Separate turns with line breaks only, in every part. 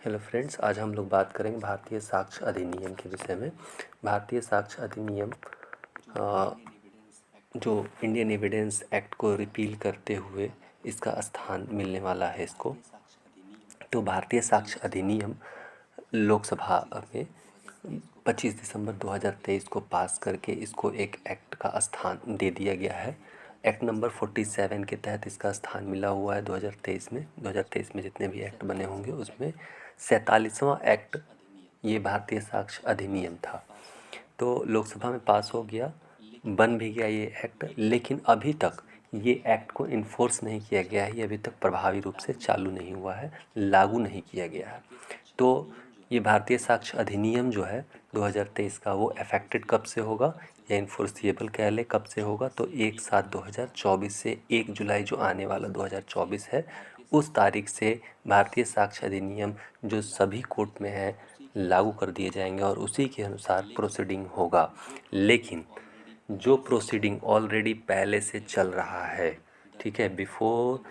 Hello friends, आज हम लोग बात करेंगे भारतीय साक्ष्य अधिनियम के विषय में। भारतीय साक्ष्य अधिनियम जो इंडियन एविडेंस एक्ट को रिपील करते हुए इसका स्थान मिलने वाला है इसको। तो भारतीय साक्ष्य अधिनियम लोकसभा में 25 दिसंबर 2023 को पास करके इसको एक एक्ट का स्थान दे दिया गया है। एक्ट नंबर 47 के तहत इसका स्थान मिला हुआ है 2023 में। 2023 में जितने भी एक्ट बने होंगे उसमें 47वां एक्ट ये भारतीय साक्ष्य अधिनियम था। तो लोकसभा में पास हो गया, बन भी गया ये एक्ट, लेकिन अभी तक ये एक्ट को इन्फोर्स नहीं किया गया है। ये अभी तक प्रभावी रूप से चालू नहीं हुआ है, लागू नहीं किया गया है। तो ये भारतीय साक्ष्य अधिनियम जो है 2023 का, वो अफेक्टेड कब से होगा या इन्फोर्सिएबल कह ले कब से होगा, तो 1/7/2024 से 1 जुलाई जो आने वाला 2024 है उस तारीख से भारतीय साक्ष्य अधिनियम जो सभी कोर्ट में है लागू कर दिए जाएंगे और उसी के अनुसार प्रोसीडिंग होगा। लेकिन जो प्रोसीडिंग ऑलरेडी पहले से चल रहा है, ठीक है, before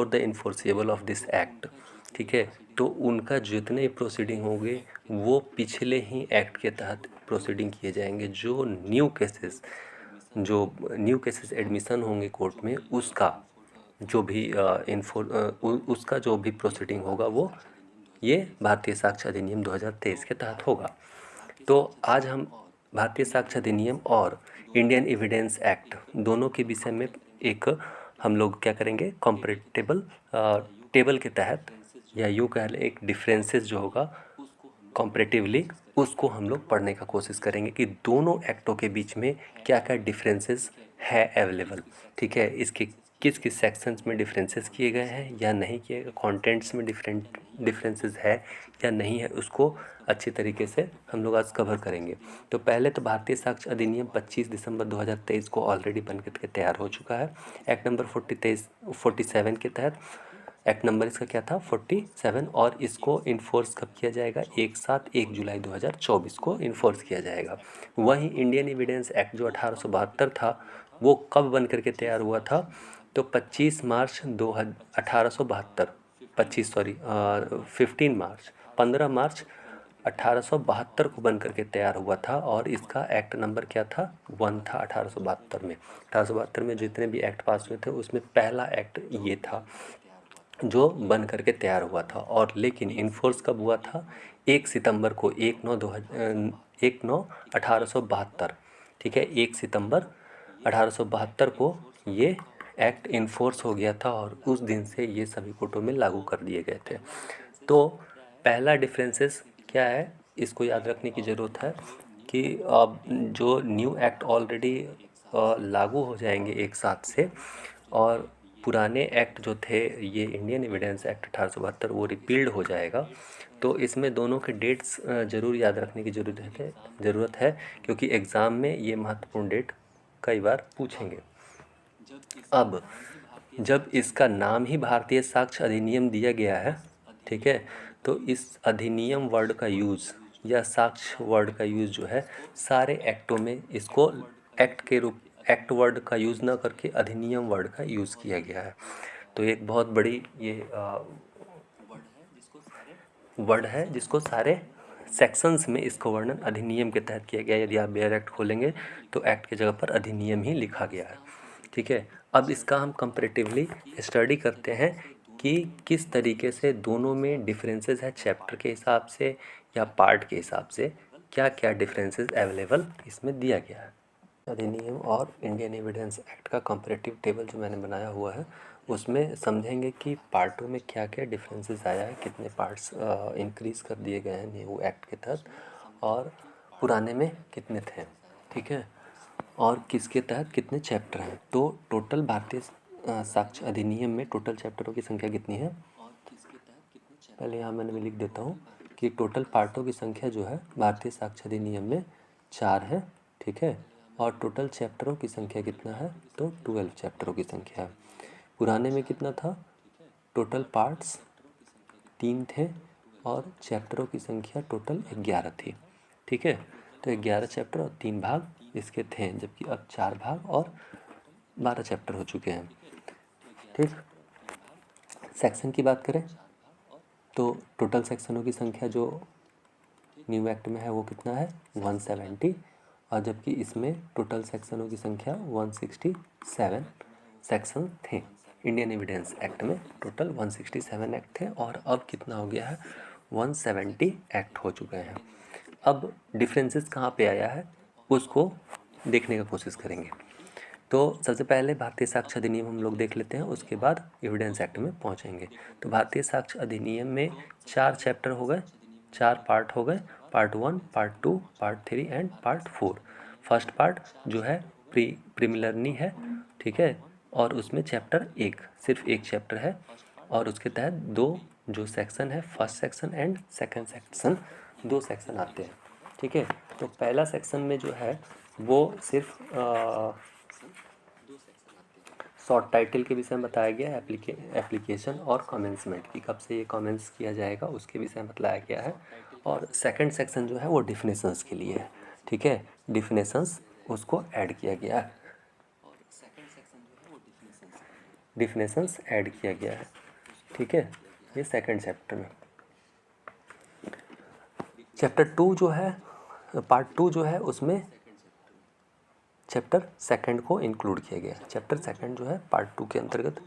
the enforceable of this act, ठीक है, तो उनका जितने प्रोसीडिंग होंगे वो पिछले ही एक्ट के तहत प्रोसीडिंग किए जाएंगे। जो न्यू केसेस एडमिशन होंगे कोर्ट में उसका जो भी प्रोसीडिंग होगा वो ये भारतीय साक्ष्य अधिनियम 2023 के तहत होगा। तो आज हम भारतीय साक्ष्य अधिनियम और इंडियन एविडेंस एक्ट दोनों के विषय में एक हम लोग क्या करेंगे, कंपैरेटिबल टेबल के तहत, या यूँ कह लें एक डिफरेंसेस जो होगा कंपैरेटिवली, उसको हम लोग पढ़ने का कोशिश करेंगे कि दोनों एक्टों के बीच में क्या क्या डिफरेंसेस है अवेलेबल। ठीक है, इसके किस किस सेक्शंस में डिफरेंसेस किए गए हैं या नहीं किए गए, कंटेंट्स में डिफरेंसेस है या नहीं है, उसको अच्छी तरीके से हम लोग आज कवर करेंगे। तो पहले तो भारतीय साक्ष्य अधिनियम 25 दिसंबर 2023 को ऑलरेडी बन के तैयार हो चुका है। एक्ट नंबर 47 के तहत, एक्ट नंबर इसका क्या था 47, और इसको इन्फोर्स कब किया जाएगा, 1 जुलाई 2024 को इन्फोर्स किया जाएगा। वहीं इंडियन एविडेंस एक्ट जो 1872 था वो कब बन करके तैयार हुआ था, तो 25 मार्च 1872 15 मार्च 1872 को बन करके तैयार हुआ था। और इसका एक्ट नंबर क्या था, 1 था 1872 में जितने भी एक्ट पास हुए थे उसमें पहला एक्ट ये था जो बन करके तैयार हुआ था। और लेकिन इन्फोर्स कब हुआ था, 1 सितंबर को, 1/9/1872, ठीक है, 1 सितंबर 1872 को ये एक्ट इन्फोर्स हो गया था और उस दिन से ये सभी कोर्टों में लागू कर दिए गए थे। तो पहला डिफरेंसेस क्या है, इसको याद रखने की ज़रूरत है कि अब जो न्यू एक्ट ऑलरेडी लागू हो जाएंगे एक साथ से, और पुराने एक्ट जो थे ये इंडियन एविडेंस एक्ट 1872 वो रिपील्ड हो जाएगा। तो इसमें दोनों के डेट्स ज़रूर याद रखने की ज़रूरत है क्योंकि एग्ज़ाम में ये महत्वपूर्ण डेट कई बार पूछेंगे। अब जब इसका नाम ही भारतीय साक्ष्य अधिनियम दिया गया है, ठीक है, तो इस अधिनियम वर्ड का यूज़ या साक्ष्य वर्ड का यूज़ जो है सारे एक्टों में इसको एक्ट वर्ड का यूज़ ना करके अधिनियम वर्ड का यूज़ किया गया है। तो एक बहुत बड़ी ये वर्ड है जिसको सारे सेक्शंस में इसको वर्णन अधिनियम के तहत किया गया है। यदि आप बेयर एक्ट खोलेंगे तो एक्ट की जगह पर अधिनियम ही लिखा गया है, ठीक है। अब इसका हम कंपैरेटिवली स्टडी करते हैं कि किस तरीके से दोनों में डिफरेंसेस है, चैप्टर के हिसाब से या पार्ट के हिसाब से क्या क्या डिफरेंसेस अवेलेबल इसमें दिया गया है। अधिनियम और इंडियन एविडेंस एक्ट का कंपैरेटिव टेबल जो मैंने बनाया हुआ है उसमें समझेंगे कि पार्टों में क्या क्या डिफरेंसेस आया है, कितने पार्ट्स इंक्रीज़ कर दिए गए हैं न्यू एक्ट के तहत और पुराने में कितने थे, ठीक है, और किसके तहत कितने चैप्टर हैं। तो टोटल भारतीय साक्ष्य अधिनियम में टोटल चैप्टरों की संख्या कितनी है, पहले यहाँ मैंने लिख देता हूँ कि टोटल पार्टों की संख्या जो है भारतीय साक्ष्य अधिनियम में 4 है, ठीक है, और टोटल चैप्टरों की संख्या कितना है, तो 12 चैप्टरों की संख्या है। पुराने में कितना था, टोटल पार्ट्स 3 थे और चैप्टरों की संख्या टोटल 11 थी, ठीक है। तो 11 चैप्टर और 3 भाग इसके थे, जबकि अब 4 भाग और 12 चैप्टर हो चुके हैं, ठीक। सेक्शन की बात करें तो टोटल सेक्शनों की संख्या जो न्यू एक्ट में है वो कितना है 170, और जबकि इसमें टोटल सेक्शनों की संख्या 167 सेक्शन थे। इंडियन एविडेंस एक्ट में टोटल 167 एक्ट थे और अब कितना हो गया है 170 एक्ट हो चुके हैं। अब डिफरेंसेस कहाँ पे आया है उसको देखने का कोशिश करेंगे। तो सबसे पहले भारतीय साक्ष्य अधिनियम हम लोग देख लेते हैं, उसके बाद एविडेंस एक्ट में पहुंचेंगे। तो भारतीय साक्ष्य अधिनियम में 4 चैप्टर हो गए, 4 पार्ट हो गए, part 1, part 2, part 3 and part 4। First part जो है प्रीलिमिनरी है, ठीक है, और उसमें चैप्टर 1 सिर्फ 1 चैप्टर है, और उसके तहत 2 जो सेक्शन है, first section and second section, 2 section आते हैं, ठीक है। तो पहला सेक्शन में जो है वो सिर्फ शॉर्ट टाइटल के विषय में बताया गया है, एप्लीकेशन और कमेंसमेंट की कब से ये कमेंस किया जाएगा उसके विषय में बताया गया है। और सेकंड सेक्शन जो है वो डिफिनेशंस के लिए है, ठीक है, डिफिनेशंस उसको ऐड किया गया है, डिफिनेशंस ऐड किया गया है, ठीक है, ये सेकंड चैप्टर में। चैप्टर 2 जो है, पार्ट 2 जो है उसमें चैप्टर सेकंड को इंक्लूड किया गया है। चैप्टर सेकंड जो है पार्ट 2 के अंतर्गत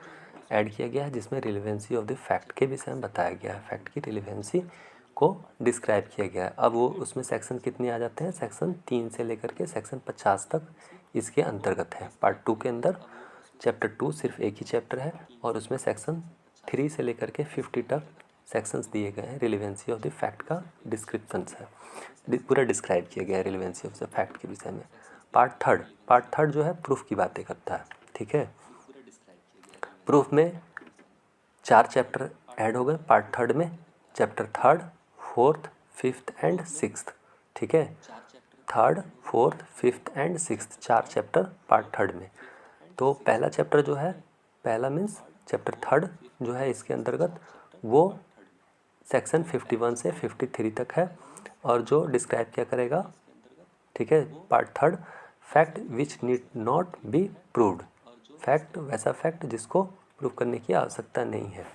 ऐड किया गया है, जिसमें रिलेवेंसी ऑफ द फैक्ट के विषय में बताया गया है, फैक्ट की रिलेवेंसी को डिस्क्राइब किया गया है। अब वो उसमें सेक्शन कितने आ जाते हैं, सेक्शन 3 से लेकर के सेक्शन 50 तक इसके अंतर्गत है। पार्ट 2 के अंदर चैप्टर 2 सिर्फ एक ही चैप्टर है और उसमें सेक्शन 3 से लेकर के 50 तक सेक्शंस दिए गए हैं। रिलेवेंसी ऑफ द फैक्ट का डिस्क्रिप्शंस है, पूरा डिस्क्राइब किया गया है रिलेवेंसी ऑफ द फैक्ट के विषय में। पार्ट थर्ड जो है प्रूफ की बातें करता है, ठीक है। प्रूफ में 4 चैप्टर ऐड हो गए पार्ट थर्ड में, चैप्टर 3, 4, 5 एंड 6, ठीक है। 3, 4, 5 एंड 6 4 चैप्टर पार्ट थर्ड में। तो पहला चैप्टर जो है, पहला मीन्स चैप्टर 3 जो है इसके अंतर्गत वो सेक्शन 51 से 53 तक है, और जो डिस्क्राइब क्या करेगा, ठीक है, part 3 fact which need not be proved, fact वैसा फैक्ट जिसको प्रूव करने की आवश्यकता नहीं है,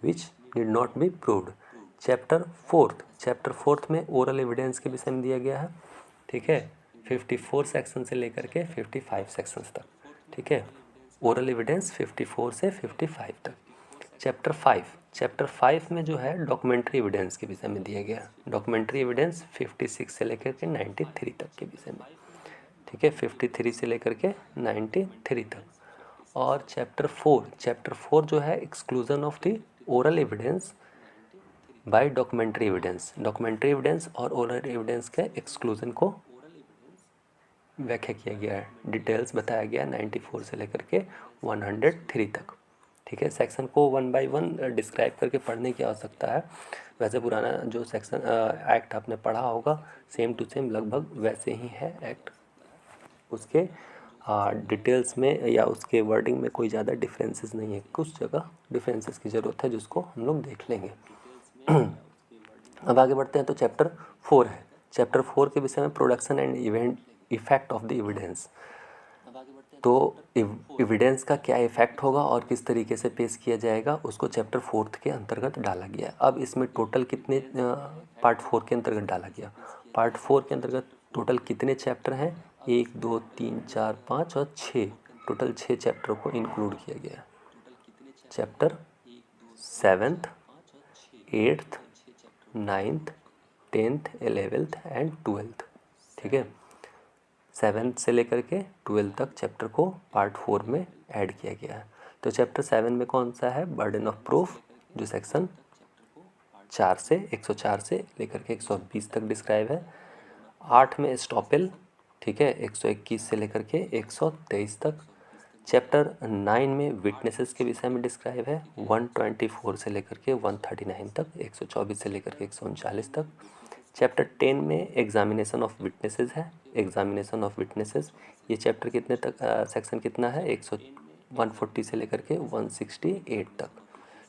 which need not be proved. Chapter fourth में ओरल एविडेंस के विषय में दिया गया है, ठीक है, 54 सेक्शन से लेकर के 55 सेक्शंस तक, ठीक है, ओरल एविडेंस 54 से 55 तक। चैप्टर 5 में जो है डॉक्यूमेंट्री एविडेंस के विषय में दिया गया, डॉक्यूमेंट्री एविडेंस 56 से लेकर के 93 तक के विषय में, ठीक है, 53 से लेकर के 93 तक। और चैप्टर 4 जो है exclusion of the oral evidence bye documentary evidence और ओरल एविडेंस के एक्सक्लूजन को व्याख्या किया गया है, डिटेल्स बताया गया 94 से लेकर के 103 तक, ठीक है। सेक्शन को 1 बाय 1 डिस्क्राइब करके पढ़ने की आवश्यकता है। वैसे पुराना जो सेक्शन एक्ट आपने पढ़ा होगा सेम टू सेम लगभग वैसे ही है एक्ट, उसके डिटेल्स में या उसके वर्डिंग में कोई ज़्यादा डिफरेंसेस नहीं है, कुछ जगह डिफरेंसेस की ज़रूरत है जिसको हम लोग देख लेंगे। अब आगे बढ़ते हैं। तो चैप्टर 4 है, चैप्टर 4 के विषय में production and event effect of the evidence. तो एविडेंस का क्या इफेक्ट होगा और किस तरीके से पेश किया जाएगा उसको चैप्टर 4 के अंतर्गत डाला गया। अब इसमें टोटल कितने पार्ट 4 के अंतर्गत डाला गया, पार्ट 4 के अंतर्गत टोटल कितने चैप्टर हैं, 1, 2, 3, 4, 5 और 6, टोटल 6 चैप्टर को इंक्लूड किया गया। Chapter 7th, 8th, 9th, 10th, 11th and 12th, ठीक है, 7th से लेकर के 12th तक चैप्टर को पार्ट 4 में ऐड किया गया है। तो चैप्टर 7 में कौन सा है, बर्डन ऑफ प्रूफ, जो सेक्शन 104 से लेकर के 120 तक डिस्क्राइब है। 8 में स्टॉपेल, ठीक है, 121 से लेकर के 123 तक। चैप्टर 9 में विटनेसेस के विषय में डिस्क्राइब है, 124 से लेकर के 139 तक, 124 से लेकर के 139 तक। चैप्टर 10 में एग्जामिनेशन ऑफ विटनेसेस है, एग्जामिनेशन ऑफ विटनेसेस, ये चैप्टर कितने तक सेक्शन कितना है, 140 से लेकर के 168 तक,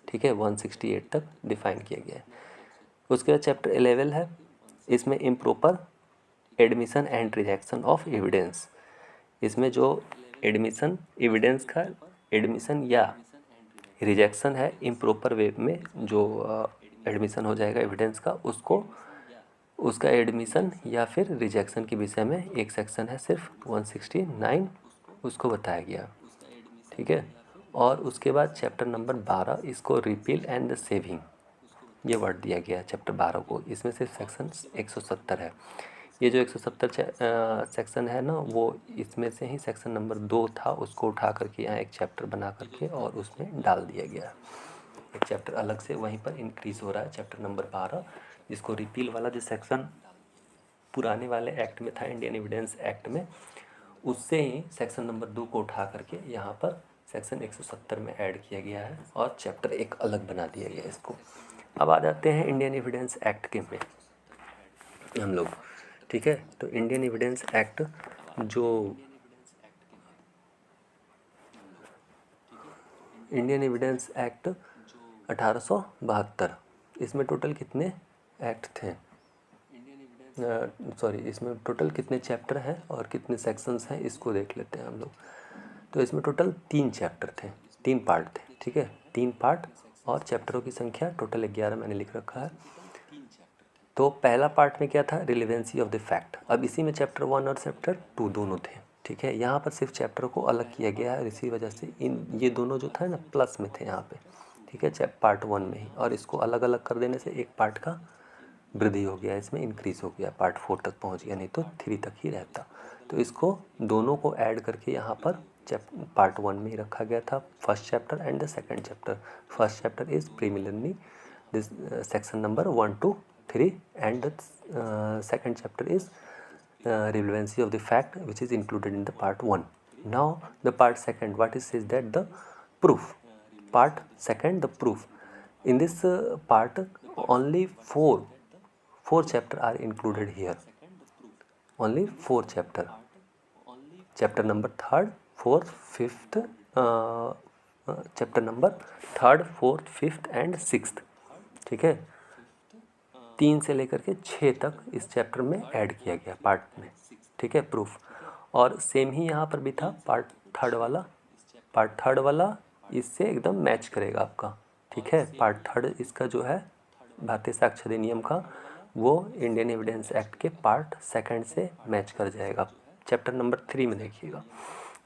ठीक है, 168 तक डिफाइन किया गया है। उसके बाद चैप्टर 11 है, इसमें improper admission and rejection of evidence. इसमें जो एडमिशन एविडेंस का एडमिशन या रिजेक्शन है इम्प्रॉपर वे में, जो एडमिशन हो जाएगा एविडेंस का, उसको उसका एडमिशन या फिर रिजेक्शन के विषय में एक सेक्शन है सिर्फ 169 उसको बताया गया, ठीक है। और उसके बाद चैप्टर नंबर 12 इसको रिपील एंड द सेविंग ये वर्ड दिया गया है चैप्टर 12 को। इसमें से सेक्शन 170 है। ये जो 170 सेक्शन है ना, वो इसमें से ही सेक्शन नंबर 2 था, उसको उठा करके यहाँ एक चैप्टर बना करके और उसमें डाल दिया गया है। एक चैप्टर अलग से वहीं पर इंक्रीज़ हो रहा है, चैप्टर नंबर 12, जिसको रिपील वाला जो सेक्शन पुराने वाले एक्ट में था, इंडियन एविडेंस एक्ट में, उससे ही सेक्शन नंबर 2 को उठा करके यहाँ पर सेक्शन 170 में ऐड किया गया है और चैप्टर एक अलग बना दिया गया है इसको। अब आ जाते हैं इंडियन एविडेंस एक्ट के में हम लोग, ठीक है। तो इंडियन एविडेंस एक्ट जो इंडियन एविडेंस एक्ट 1872, इसमें टोटल कितने एक्ट थे, सॉरी इसमें टोटल कितने चैप्टर हैं और कितने सेक्शंस हैं इसको देख लेते हैं हम लोग। तो इसमें टोटल 3 चैप्टर थे, 3 पार्ट थे, ठीक है, 3 पार्ट और चैप्टरों की संख्या टोटल 11 मैंने लिख रखा है। तो पहला पार्ट में क्या था, रिलेवेंसी ऑफ द फैक्ट। अब इसी में चैप्टर 1 और चैप्टर 2 दोनों थे, ठीक है। यहाँ पर सिर्फ चैप्टर को अलग किया गया है, इसी वजह से ये दोनों जो था ना प्लस में थे यहाँ पे, ठीक है, पार्ट 1 में ही, और इसको अलग अलग कर देने से एक पार्ट का वृद्धि हो गया, इसमें इंक्रीज़ हो गया, पार्ट 4 तक पहुँच गया, नहीं तो 3 तक ही रहता। तो इसको दोनों को ऐड करके यहाँ पर पार्ट 1 में ही रखा गया था, first chapter and the second chapter. First chapter is preliminary, this section number 1 to 3 and the second chapter is relevancy of the fact which is included in the part 1. Now the part 2, what it says that the proof, part 2 the proof. In this part only four chapter are included here, only 4 chapter, chapter number 3rd 4th 5th, chapter number 3rd 4th 5th and 6th, ठीक है। 3 से लेकर के 6 तक इस chapter में add किया गया पार्ट में, ठीक है, प्रूफ। और सेम ही यहाँ पर भी था पार्ट थर्ड वाला इससे एकदम मैच करेगा आपका, ठीक है। पार्ट 3 इसका जो है भारतीय साक्ष्य अधिनियम का, वो इंडियन एविडेंस एक्ट के पार्ट 2 से मैच कर जाएगा। चैप्टर नंबर 3 में देखिएगा,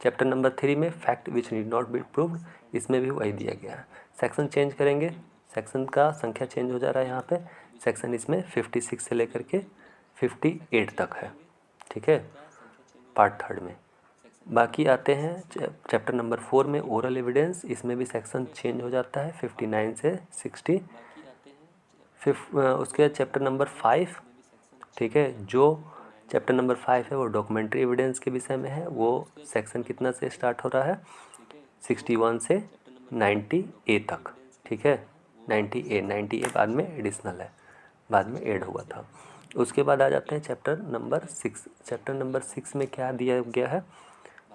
चैप्टर नंबर 3 में fact which need not be proved, इसमें भी वही दिया गया है। सेक्शन चेंज करेंगे, सेक्शन का संख्या चेंज हो जा रहा है यहाँ पे, सेक्शन इसमें 56 से लेकर के 58 तक है, ठीक है, पार्ट 3 में। बाकी आते हैं चैप्टर नंबर 4 में ओरल एविडेंस, इसमें भी सेक्शन चेंज हो जाता है 59 से 60। उसके बाद चैप्टर नंबर 5, ठीक है, जो चैप्टर नंबर 5 है वो डॉक्यूमेंट्री एविडेंस के विषय में है। वो सेक्शन कितना से स्टार्ट हो रहा है, 61 से 90A तक, ठीक है, 90A बाद में एडिशनल है, बाद में ऐड हुआ था। उसके बाद आ जाते हैं चैप्टर नंबर 6। चैप्टर नंबर 6 में क्या दिया गया है,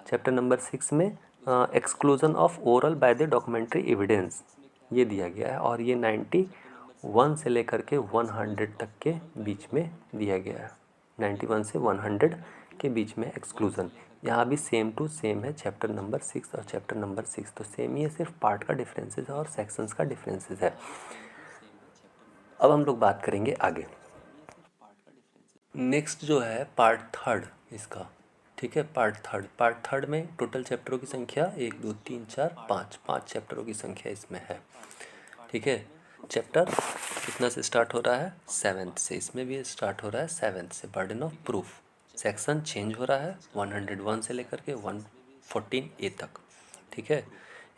चैप्टर नंबर 6 में exclusion of oral by the documentary evidence ये दिया गया है, और ये 91 से लेकर के 100 तक के बीच में दिया गया है। 91 से 100 के बीच में एक्सक्लूजन, यहाँ भी सेम टू सेम है चैप्टर नंबर 6 और चैप्टर नंबर 6 तो सेम ही है, सिर्फ पार्ट का डिफरेंसेस है और सेक्शंस का डिफरेंसेस है। अब हम लोग बात करेंगे आगे, नेक्स्ट जो है पार्ट 3 इसका, ठीक है, पार्ट थर्ड में टोटल चैप्टरों की संख्या 1 2 3 4 5 चैप्टरों की संख्या इसमें है, ठीक है। चैप्टर कितना से स्टार्ट हो रहा है, 7th से, इसमें भी स्टार्ट हो रहा है 7th से, burden of proof. Section change हो रहा है 101 से लेकर के 114A तक, ठीक है,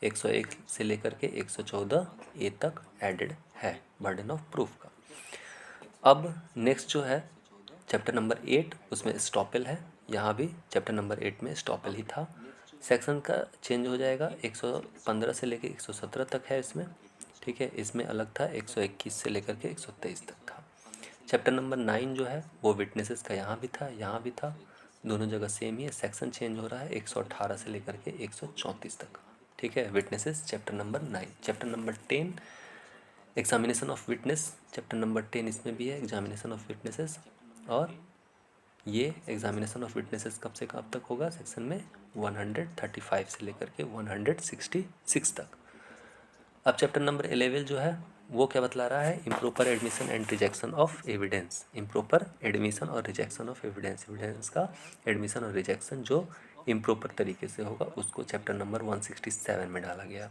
101 से लेकर के 114A तक एडेड है बर्डन ऑफ प्रूफ का। अब नेक्स्ट जो है चैप्टर नंबर 8, उसमें स्टॉपेल है, यहाँ भी चैप्टर नंबर 8 में स्टॉपेल ही था। सेक्शन का चेंज हो जाएगा, 115 से लेकर 117 तक है इसमें, ठीक है, इसमें अलग था 121 से लेकर के 123 तक था। चैप्टर नंबर 9 जो है वो विटनेसेस का यहाँ भी था, यहाँ भी था, दोनों जगह सेम ही है। सेक्शन चेंज हो रहा है 118 से लेकर के 134 तक, ठीक है, witnesses chapter number 9। Chapter number 10 examination of witness, chapter number 10 इसमें भी है एग्जामिनेशन ऑफ विटनेसेस, और ये एग्जामिनेशन ऑफ विटनेसेस कब से कब तक होगा, सेक्शन में 135 से लेकर के 166 तक। अब चैप्टर नंबर 11 जो है वो क्या बतला रहा है, improper admission and rejection of evidence, improper admission or rejection of evidence, evidence का एडमिशन और रिजेक्शन जो इम्प्रॉपर तरीके से होगा उसको चैप्टर नंबर 167 में डाला गया।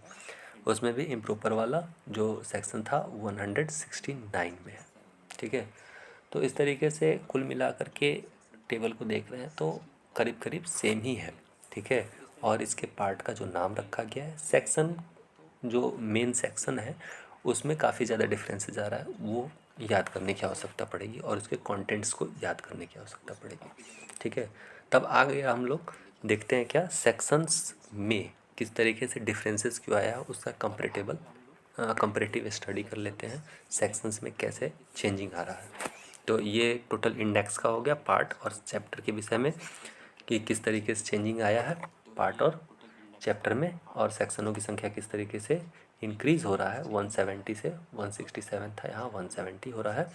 उसमें भी इम्प्रॉपर वाला जो सेक्शन था 169 में है। ठीक है, तो इस तरीके से कुल मिलाकर के टेबल को देख रहे हैं तो करीब करीब सेम ही है। ठीक है, और इसके पार्ट का जो नाम रखा गया है, सेक्शन जो मेन सेक्शन है उसमें काफ़ी ज़्यादा डिफरेंसेस आ रहा है, वो याद करने की आवश्यकता पड़ेगी और उसके कंटेंट्स को याद करने की आवश्यकता पड़ेगी। ठीक है, तब आ गया हम लोग देखते हैं क्या सेक्शंस में किस तरीके से डिफरेंसेस क्यों आया, उसका कंपैरेटिव स्टडी कर लेते हैं, सेक्शंस में कैसे चेंजिंग आ रहा है। तो ये टोटल इंडेक्स का हो गया पार्ट और चैप्टर के विषय में कि किस तरीके से चेंजिंग आया है पार्ट और चैप्टर में, और सेक्शनों की संख्या किस तरीके से इंक्रीज़ हो रहा है, 170 से 167 था, यहाँ 170 हो रहा है।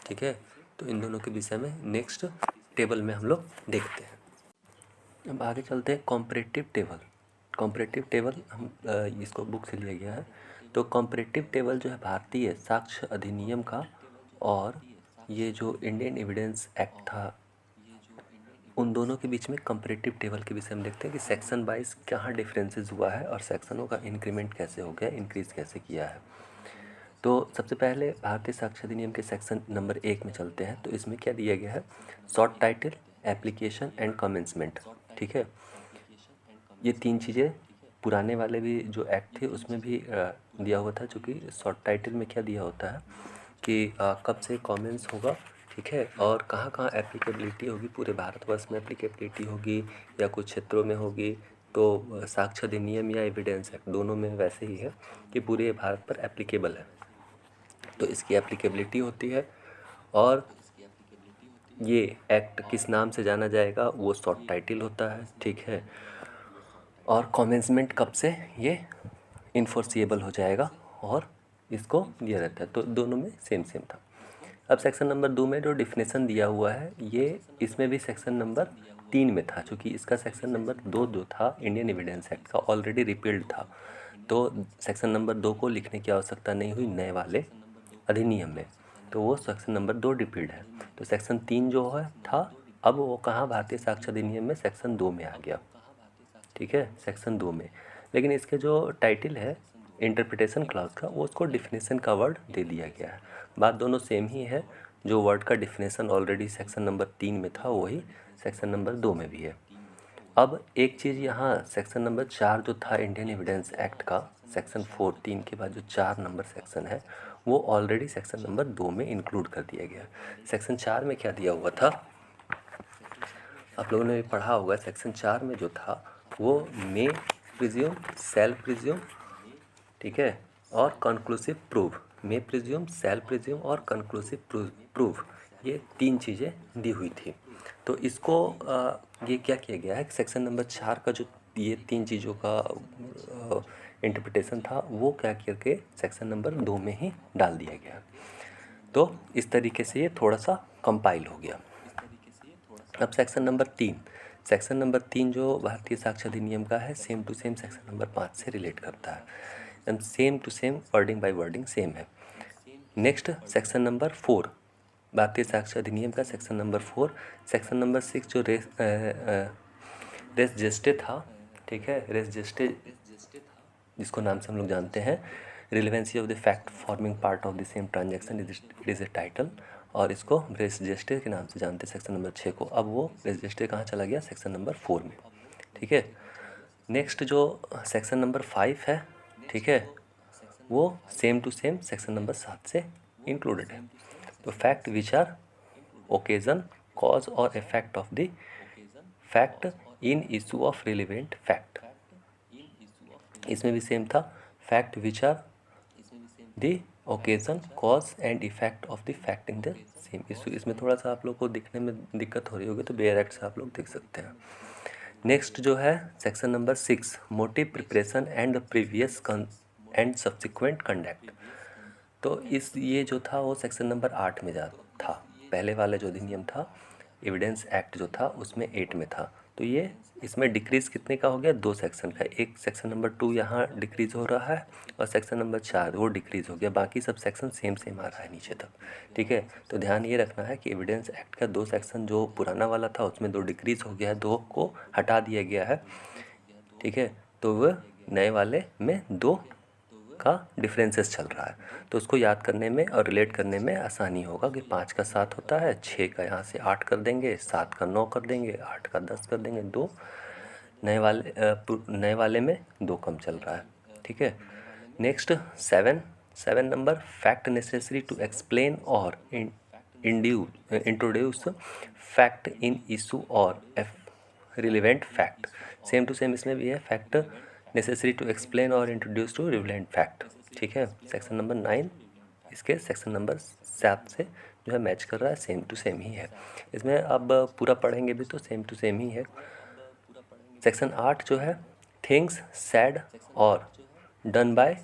ठीक है, तो इन दोनों के विषय में नेक्स्ट टेबल में हम लोग देखते हैं। अब आगे चलते हैं कॉम्परेटिव टेबल। कॉम्परेटिव टेबल हम इसको बुक से लिया गया है। तो कॉम्परेटिव टेबल जो है भारतीय साक्ष्य अधिनियम का और ये जो इंडियन एविडेंस एक्ट था, उन दोनों के बीच में कंपैरेटिव टेबल के विषय में देखते हैं कि सेक्शन वाइज कहाँ डिफरेंसेस हुआ है और सेक्शनों का इंक्रीमेंट कैसे हो गया, इंक्रीज़ कैसे किया है। तो सबसे पहले भारतीय साक्ष्य अधिनियम के सेक्शन नंबर 1 में चलते हैं। तो इसमें क्या दिया गया है, short title, application and commencement. ठीक है, ये तीन चीज़ें पुराने वाले भी जो एक्ट थे उसमें भी दिया हुआ था, चूँकि शॉर्ट टाइटल में क्या दिया होता है कि कब से कमेंस होगा, ठीक है, और कहाँ कहाँ एप्लीकेबिलिटी होगी, पूरे भारतवर्ष में एप्लीकेबिलिटी होगी या कुछ क्षेत्रों में होगी। तो साक्ष्य अधिनियम या एविडेंस एक्ट दोनों में वैसे ही है कि पूरे भारत पर एप्लीकेबल है, तो इसकी एप्लीकेबिलिटी होती है। और ये एक्ट किस नाम से जाना जाएगा वो शॉर्ट टाइटल होता है। ठीक है, और कमेंसमेंट कब से ये इन्फोर्सिएबल हो जाएगा और इसको दिया रहता है, तो दोनों में सेम सेम था। अब सेक्शन नंबर 2 में जो डिफिनेशन दिया हुआ है ये इसमें भी सेक्शन नंबर 3 में था, चूँकि इसका सेक्शन नंबर 2 जो था इंडियन एविडेंस एक्ट का ऑलरेडी रिपील्ड था, तो सेक्शन नंबर 2 को लिखने की आवश्यकता नहीं हुई नए वाले अधिनियम में, तो वो सेक्शन नंबर 2 रिपील्ड है। तो सेक्शन 3 जो है था, अब वो कहाँ भारतीय साक्ष्य अधिनियम में सेक्शन 2 में आ गया। ठीक है, सेक्शन 2 में, लेकिन इसके जो टाइटल है इंटरप्रिटेशन क्लॉज का, वो उसको डिफिनेशन का वर्ड दे दिया गया है। बात दोनों सेम ही है, जो वर्ड का डिफिनेशन ऑलरेडी सेक्शन नंबर 3 में था वही सेक्शन नंबर 2 में भी है। अब एक चीज़ यहाँ सेक्शन नंबर 4 जो था इंडियन एविडेंस एक्ट का, सेक्शन 14 के बाद जो 4 नंबर सेक्शन है वो ऑलरेडी सेक्शन नंबर 2 में इंक्लूड कर दिया गया। सेक्शन 4 में क्या दिया हुआ था, आप लोगों ने भी पढ़ा होगा, सेक्शन 4 में जो था वो मे प्रिज्यूम, सेल प्रिज्यूम, ठीक है, और conclusive proof, may presume, shall presume और कंक्लूसिव प्रूफ, ये 3 चीज़ें दी हुई थी। तो इसको ये क्या किया गया है, सेक्शन नंबर 4 का जो ये 3 चीज़ों का इंटरप्रिटेशन था वो क्या करके सेक्शन नंबर 2 में ही डाल दिया गया। तो इस तरीके से ये थोड़ा सा कंपाइल हो गया। अब सेक्शन नंबर 3, सेक्शन नंबर 3 जो भारतीय साक्ष्य अधिनियम का है, same to same section number 5 से रिलेट करता है, and same to same wording by wording same है। नेक्स्ट सेक्शन नंबर 4, भारतीय साक्ष्य अधिनियम का सेक्शन नंबर 4, सेक्शन नंबर 6 जो रेस जेस्टे था, ठीक है, रेस जेस्टे जिसको नाम से हम लोग जानते हैं, relevancy of the fact forming part of the same transaction it is a title, और इसको रेस जेस्टे के नाम से जानते हैं सेक्शन नंबर 6 को। अब वो रेस जेस्टे कहाँ चला गया, सेक्शन नंबर 4 में। ठीक है, नेक्स्ट जो सेक्शन नंबर 5 है, ठीक है, वो same to same section number 7 से इंक्लूडेड है। तो fact which are occasion, cause और effect of the fact in issue of relevant fact, इसमें भी सेम था, fact which are the occasion, cause and effect of the fact in the same issue. इसमें थोड़ा सा आप लोग को दिखने में दिक्कत हो रही होगी, तो बेयर एक्ट से आप लोग देख सकते हैं। नेक्स्ट जो है section number 6, motive, preparation and the previous and subsequent conduct. तो इस ये जो था वो सेक्शन नंबर 8 में जा था, पहले वाला जो अधिनियम था एविडेंस एक्ट जो था उसमें 8 में था, तो ये इसमें डिक्रीज़ कितने का हो गया, 2 सेक्शन का। एक सेक्शन नंबर 2 यहाँ डिक्रीज़ हो रहा है और सेक्शन नंबर 4 वो डिक्रीज़ हो गया, बाकी सब सेक्शन सेम सेम आ रहा है नीचे तक। ठीक है, तो ध्यान ये रखना है कि एविडेंस एक्ट का 2 सेक्शन जो पुराना वाला था उसमें 2 डिक्रीज़ हो गया है, 2 को हटा दिया गया है। ठीक है, तो वह नए वाले में 2 का डिफरेंसेस चल रहा है, तो उसको याद करने में और रिलेट करने में आसानी होगा कि 5 का 7 होता है, 6 का यहाँ से 8 कर देंगे, 7 का 9 कर देंगे, 8 का 10 कर देंगे। 2 नए वाले में 2 कम चल रहा है। ठीक है, next 7 number, fact necessary to explain और इंट्रोड्यूस फैक्ट इन इशू और relevant fact. Same to same इसमें भी है, फैक्ट नेसेसरी टू एक्सप्लेन और इंट्रोड्यूस टू रिलेवेंट फैक्ट। ठीक है, सेक्शन नंबर 9 इसके सेक्शन नंबर 7 से जो है मैच कर रहा है, सेम टू सेम ही है। इसमें अब पूरा पढ़ेंगे भी तो सेम टू सेम ही है। सेक्शन 8 जो है, थिंग्स सैड और done by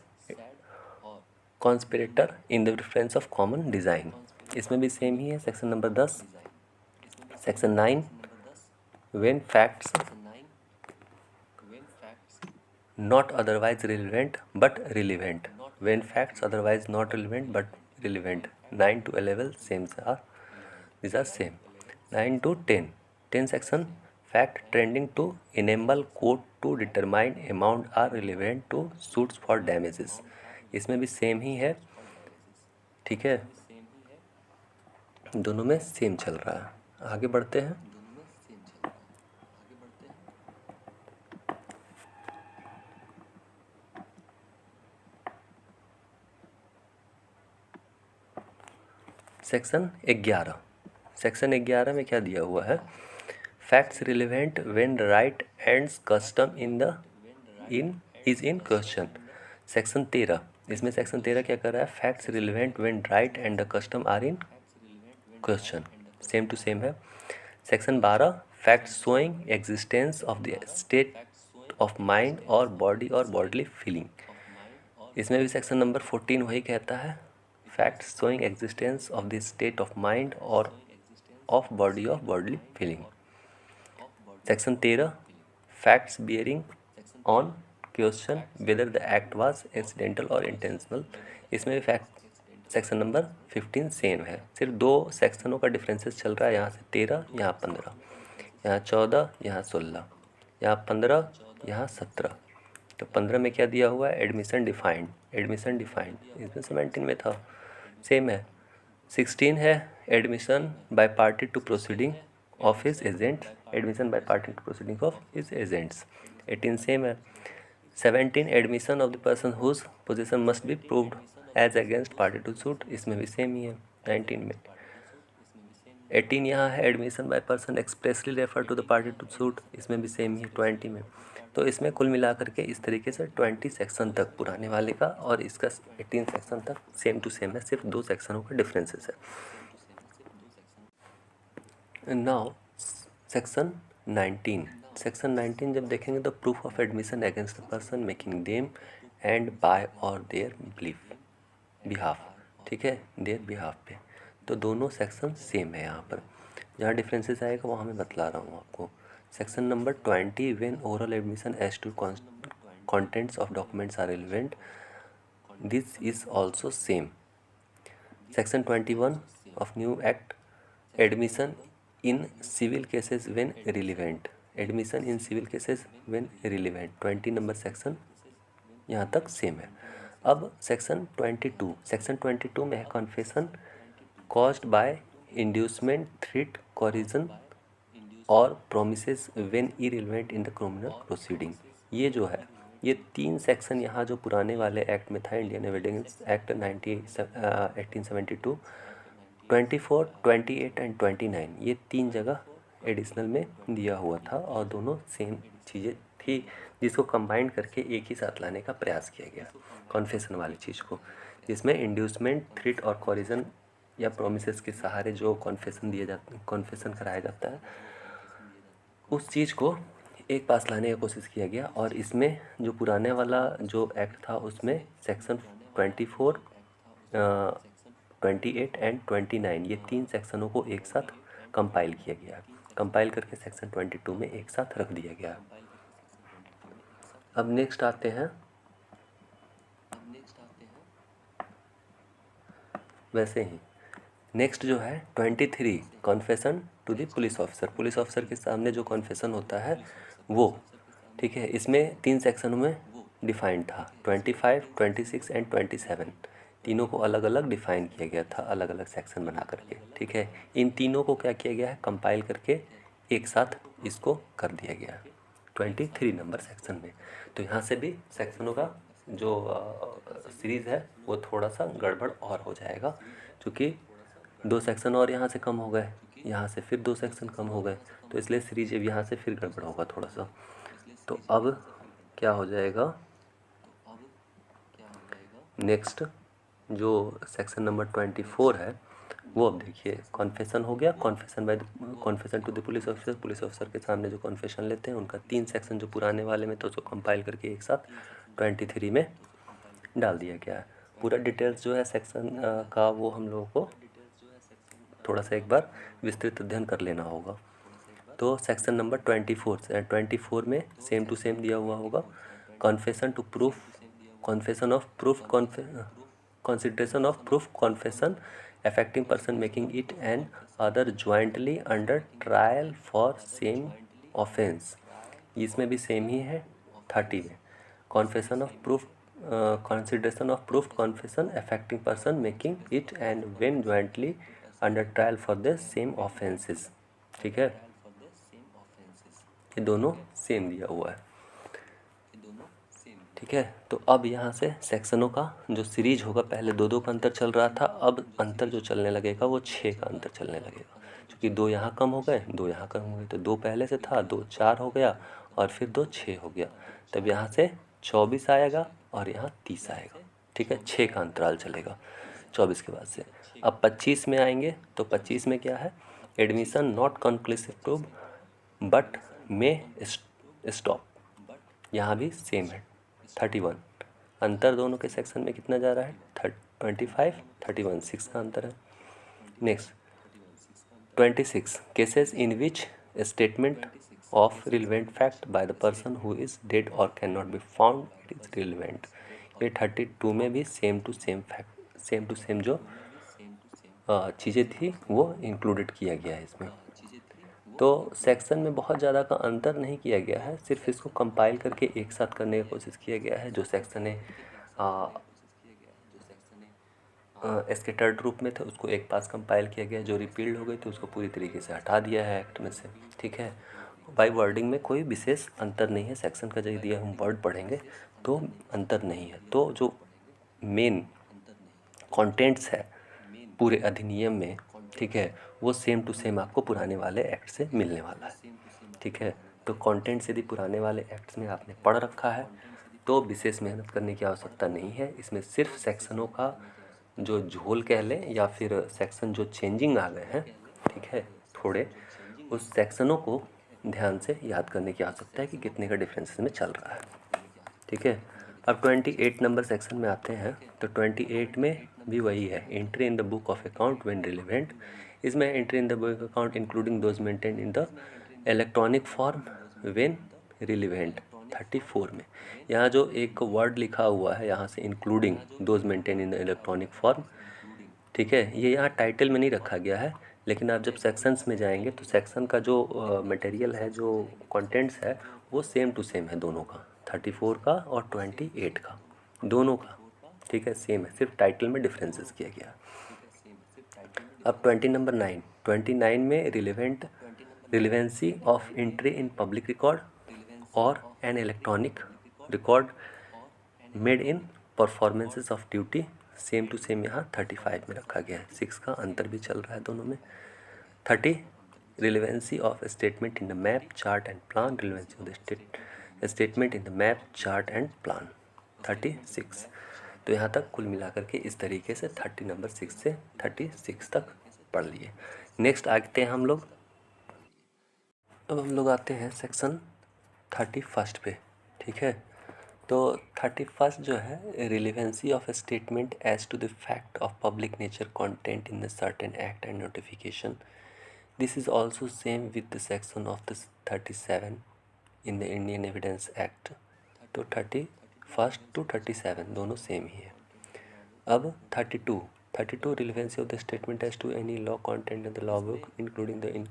conspirator in the difference of common design, इसमें भी सेम ही है। Section number 10, section 9, when facts not otherwise relevant but relevant, when facts otherwise not relevant but relevant। 9 to 11 same are, these are same। 9 to 10 section, fact trending to enable court to determine amount are relevant to suits for damages, इसमें भी same ही है। ठीक है, दोनों में same चल रहा है। आगे बढ़ते हैं। सेक्शन 11, सेक्शन 11 में क्या दिया हुआ है, facts relevant when right and custom is in question. Section 13, इसमें सेक्शन 13 क्या कर रहा है, facts relevant when right and the custom are in question, same to same है। Section 12, facts showing existence of the state of mind और bodily feeling, इसमें भी section number 14 वही कहता है, facts showing existence of the state of mind और of bodily feeling. Section 13, facts bearing on question whether the act was accidental और intentional, इसमें भी फैक्ट सेक्शन नंबर 15 सेम है, सिर्फ 2 सेक्शनों का डिफरेंसेस चल रहा है, यहाँ से 13, यहाँ 15, यहाँ 14, यहाँ 16, यहाँ 15, यहाँ 17। तो 15 में क्या दिया हुआ है, एडमिशन डिफाइंड, इसमें 17 में था, सेम है। 16 है, admission by party to proceeding of his agent, admission by party to proceeding of his agents, 18 same है। 17, admission of the person whose position must be proved as against party to suit, इसमें भी same ही है 19 में। 18 यहाँ है, admission by person expressly refer to the party to suit, इसमें भी सेम ही है 20 में। तो इसमें कुल मिलाकर के इस तरीके से 20 सेक्शन तक पुराने वाले का और इसका 18 सेक्शन तक सेम टू सेम है, सिर्फ 2 सेक्शनों का डिफरेंसेस है। नाउ सेक्शन 19, सेक्शन 19 जब देखेंगे तो proof of admission against the person making them and by और देयर बिहाफ। ठीक है, देयर बिहाफ पे, तो दोनों सेक्शन सेम है। यहाँ पर जहाँ डिफरेंसेस आएगा वो मैं बतला रहा हूँ आपको। Section number 20, when oral admission as to contents of documents are relevant, this is also same। Section 21 of new act, admission in civil cases when relevant, admission in civil cases when relevant, 20 number section यहाँ तक same है। अब section 22, section 22 में है confession caused by inducement, threat, coercion और promises when irrelevant in the criminal proceeding. ये जो है, ये 3 सेक्शन यहाँ जो पुराने वाले एक्ट में था, इंडियन एविडेंस एक्ट 1872, 24, 28 एंड 29, ये 3 जगह एडिशनल में दिया हुआ था और दोनों सेम चीज़ें थी, जिसको कंबाइन करके एक ही साथ लाने का प्रयास किया गया कॉन्फेशन वाली चीज़ को, जिसमें इंड्यूसमेंट, थ्रेट और कोरिजन या प्रोमिसेस के सहारे जो कॉन्फेशन कराया जाता है, उस चीज़ को एक पास लाने का कोशिश किया गया। और इसमें जो पुराने वाला जो एक्ट था उसमें सेक्शन 24, 28 एंड 29, ये 3 सेक्शनों को एक साथ कंपाइल किया गया। कंपाइल करके सेक्शन 22 में एक साथ रख दिया गया। अब नेक्स्ट आते हैं, वैसे ही नेक्स्ट जो है 23 confession to the police officer. Police officer के सामने जो कॉन्फेशन होता है वो, ठीक है, इसमें 3 सेक्शनों में डिफाइंड था, 25, 26 एंड 27। तीनों को अलग अलग डिफाइन किया गया था, अलग अलग सेक्शन बना करके, ठीक है। इन तीनों को क्या किया गया है, कंपाइल करके एक साथ इसको कर दिया गया है 23 नंबर सेक्शन में। तो यहाँ से भी सेक्शनों का जो सीरीज़ है वो थोड़ा सा गड़बड़ और हो जाएगा, क्योंकि 2 सेक्शन और यहाँ से कम हो गए, यहाँ से फिर 2 सेक्शन कम हो गए, तो इसलिए सीरीज अब यहाँ से फिर गड़बड़ होगा थोड़ा सा। तो अब क्या हो जाएगा, नेक्स्ट जो सेक्शन नंबर 24 है वो, अब देखिए कॉन्फेशन हो गया, confession to the police officer. Police officer के सामने जो कॉन्फेशन लेते हैं उनका 3 सेक्शन जो पुराने वाले में, तो उसको कंपाइल करके एक साथ 23 में डाल दिया गया है। पूरा डिटेल्स जो है सेक्शन का वो हम लोगों को थोड़ा सा एक बार विस्तृत अध्ययन कर लेना होगा। तो सेक्शन नंबर 24 में सेम टू सेम दिया हुआ होगा, confession to proof, confession of proof, consideration of proof, confession affecting person making it and other jointly under trial for same offense। इसमें भी सेम ही है 30 में, confession of proof, consideration of proof confession affecting person making it and when jointly under trial for the same offenses, ठीक है। ये दोनों same दिया हुआ है, ठीक है। तो अब यहाँ से सेक्शनों का जो सीरीज होगा, पहले 2-2 का अंतर चल रहा था, अब अंतर जो चलने लगेगा वो 6 का अंतर चलने लगेगा, क्योंकि 2 यहाँ कम हो गए, 2 यहाँ कम हो गए, तो 2 पहले से था, 2 4 हो गया और फिर 2 6 हो गया। तब यहाँ से 24 आएगा और यहाँ 30 आएगा, ठीक है। 6 का अंतराल चलेगा 24 के बाद से। अब 25 में आएंगे, तो 25 में क्या है, admission not conclusive proof but may stop, यहाँ भी सेम है 31। अंतर दोनों के सेक्शन में कितना जा रहा है, 25, 31, 6 का अंतर है। Next 26 cases in which statement of relevant fact by the person who is dead और can not be found it is relevant. ये 32 में भी same to same fact, same to same जो चीज़ें थी वो इंक्लूडेड किया गया है इसमें। तो सेक्शन में बहुत ज़्यादा का अंतर नहीं किया गया है, सिर्फ इसको कंपाइल करके एक साथ करने की कोशिश किया गया है। जो सेक्शन है स्कैटर्ड रूप में थे उसको एक पास कंपाइल किया गया, जो रिपील्ड हो गई थी उसको पूरी तरीके से हटा दिया है एक्ट में से, ठीक है। बाई वर्डिंग में कोई विशेष अंतर नहीं है, सेक्शन का जो दिया हम वर्ड पढ़ेंगे तो अंतर नहीं है। तो जो मेन कंटेंट्स है पूरे अधिनियम में, ठीक है, वो सेम टू सेम आपको पुराने वाले एक्ट से मिलने वाला है, ठीक है। तो कंटेंट्स यदि पुराने वाले एक्ट्स में आपने पढ़ रखा है तो विशेष मेहनत करने की आवश्यकता नहीं है। इसमें सिर्फ सेक्शनों का जो झोल कह लें या फिर सेक्शन जो चेंजिंग आ गए हैं, ठीक है, थोड़े उस सेक्शनों को ध्यान से याद करने की आवश्यकता है कि कितने का डिफरेंस में चल रहा है, ठीक है। अब 28 नंबर सेक्शन में आते हैं, तो 28 में भी वही है, entry in the book of account when relevant. इसमें entry in the book account including those maintain in the electronic form when relevant. 34 में यहाँ जो एक वर्ड लिखा हुआ है यहाँ से, including those maintain in the electronic form, ठीक है, ये यहाँ टाइटल में नहीं रखा गया है, लेकिन आप जब सेक्शंस में जाएंगे तो सेक्शन का जो मटेरियल है, जो कंटेंट्स है, वो सेम टू सेम है दोनों का, 34 का और 28 का, दोनों का, ठीक है, सेम है, सिर्फ टाइटल में डिफरेंसेस किया गया। अब 29 में relevancy of entry in public record और an electronic record made in performances of duty, same to same यहाँ 35 में रखा गया है, 6 का अंतर भी चल रहा है दोनों में। 30 relevancy of statement in the map chart and plan, relevancy of the statement in the map chart and plan 36। तो यहाँ तक कुल मिलाकर के इस तरीके से 30 नंबर 6 से 36 तक पढ़ लिए। नेक्स्ट आते हैं हम लोग, अब हम लोग आते हैं सेक्शन 31 पे, ठीक है। तो 31 जो है, relevancy of statement as to the fact of public nature content in the certain act and notification. This is also same with the section of the 37 in the Indian evidence act. तो 31 to 37 दोनों same ही है। अब 32 relevancy of the statement as to any law content in the law book including the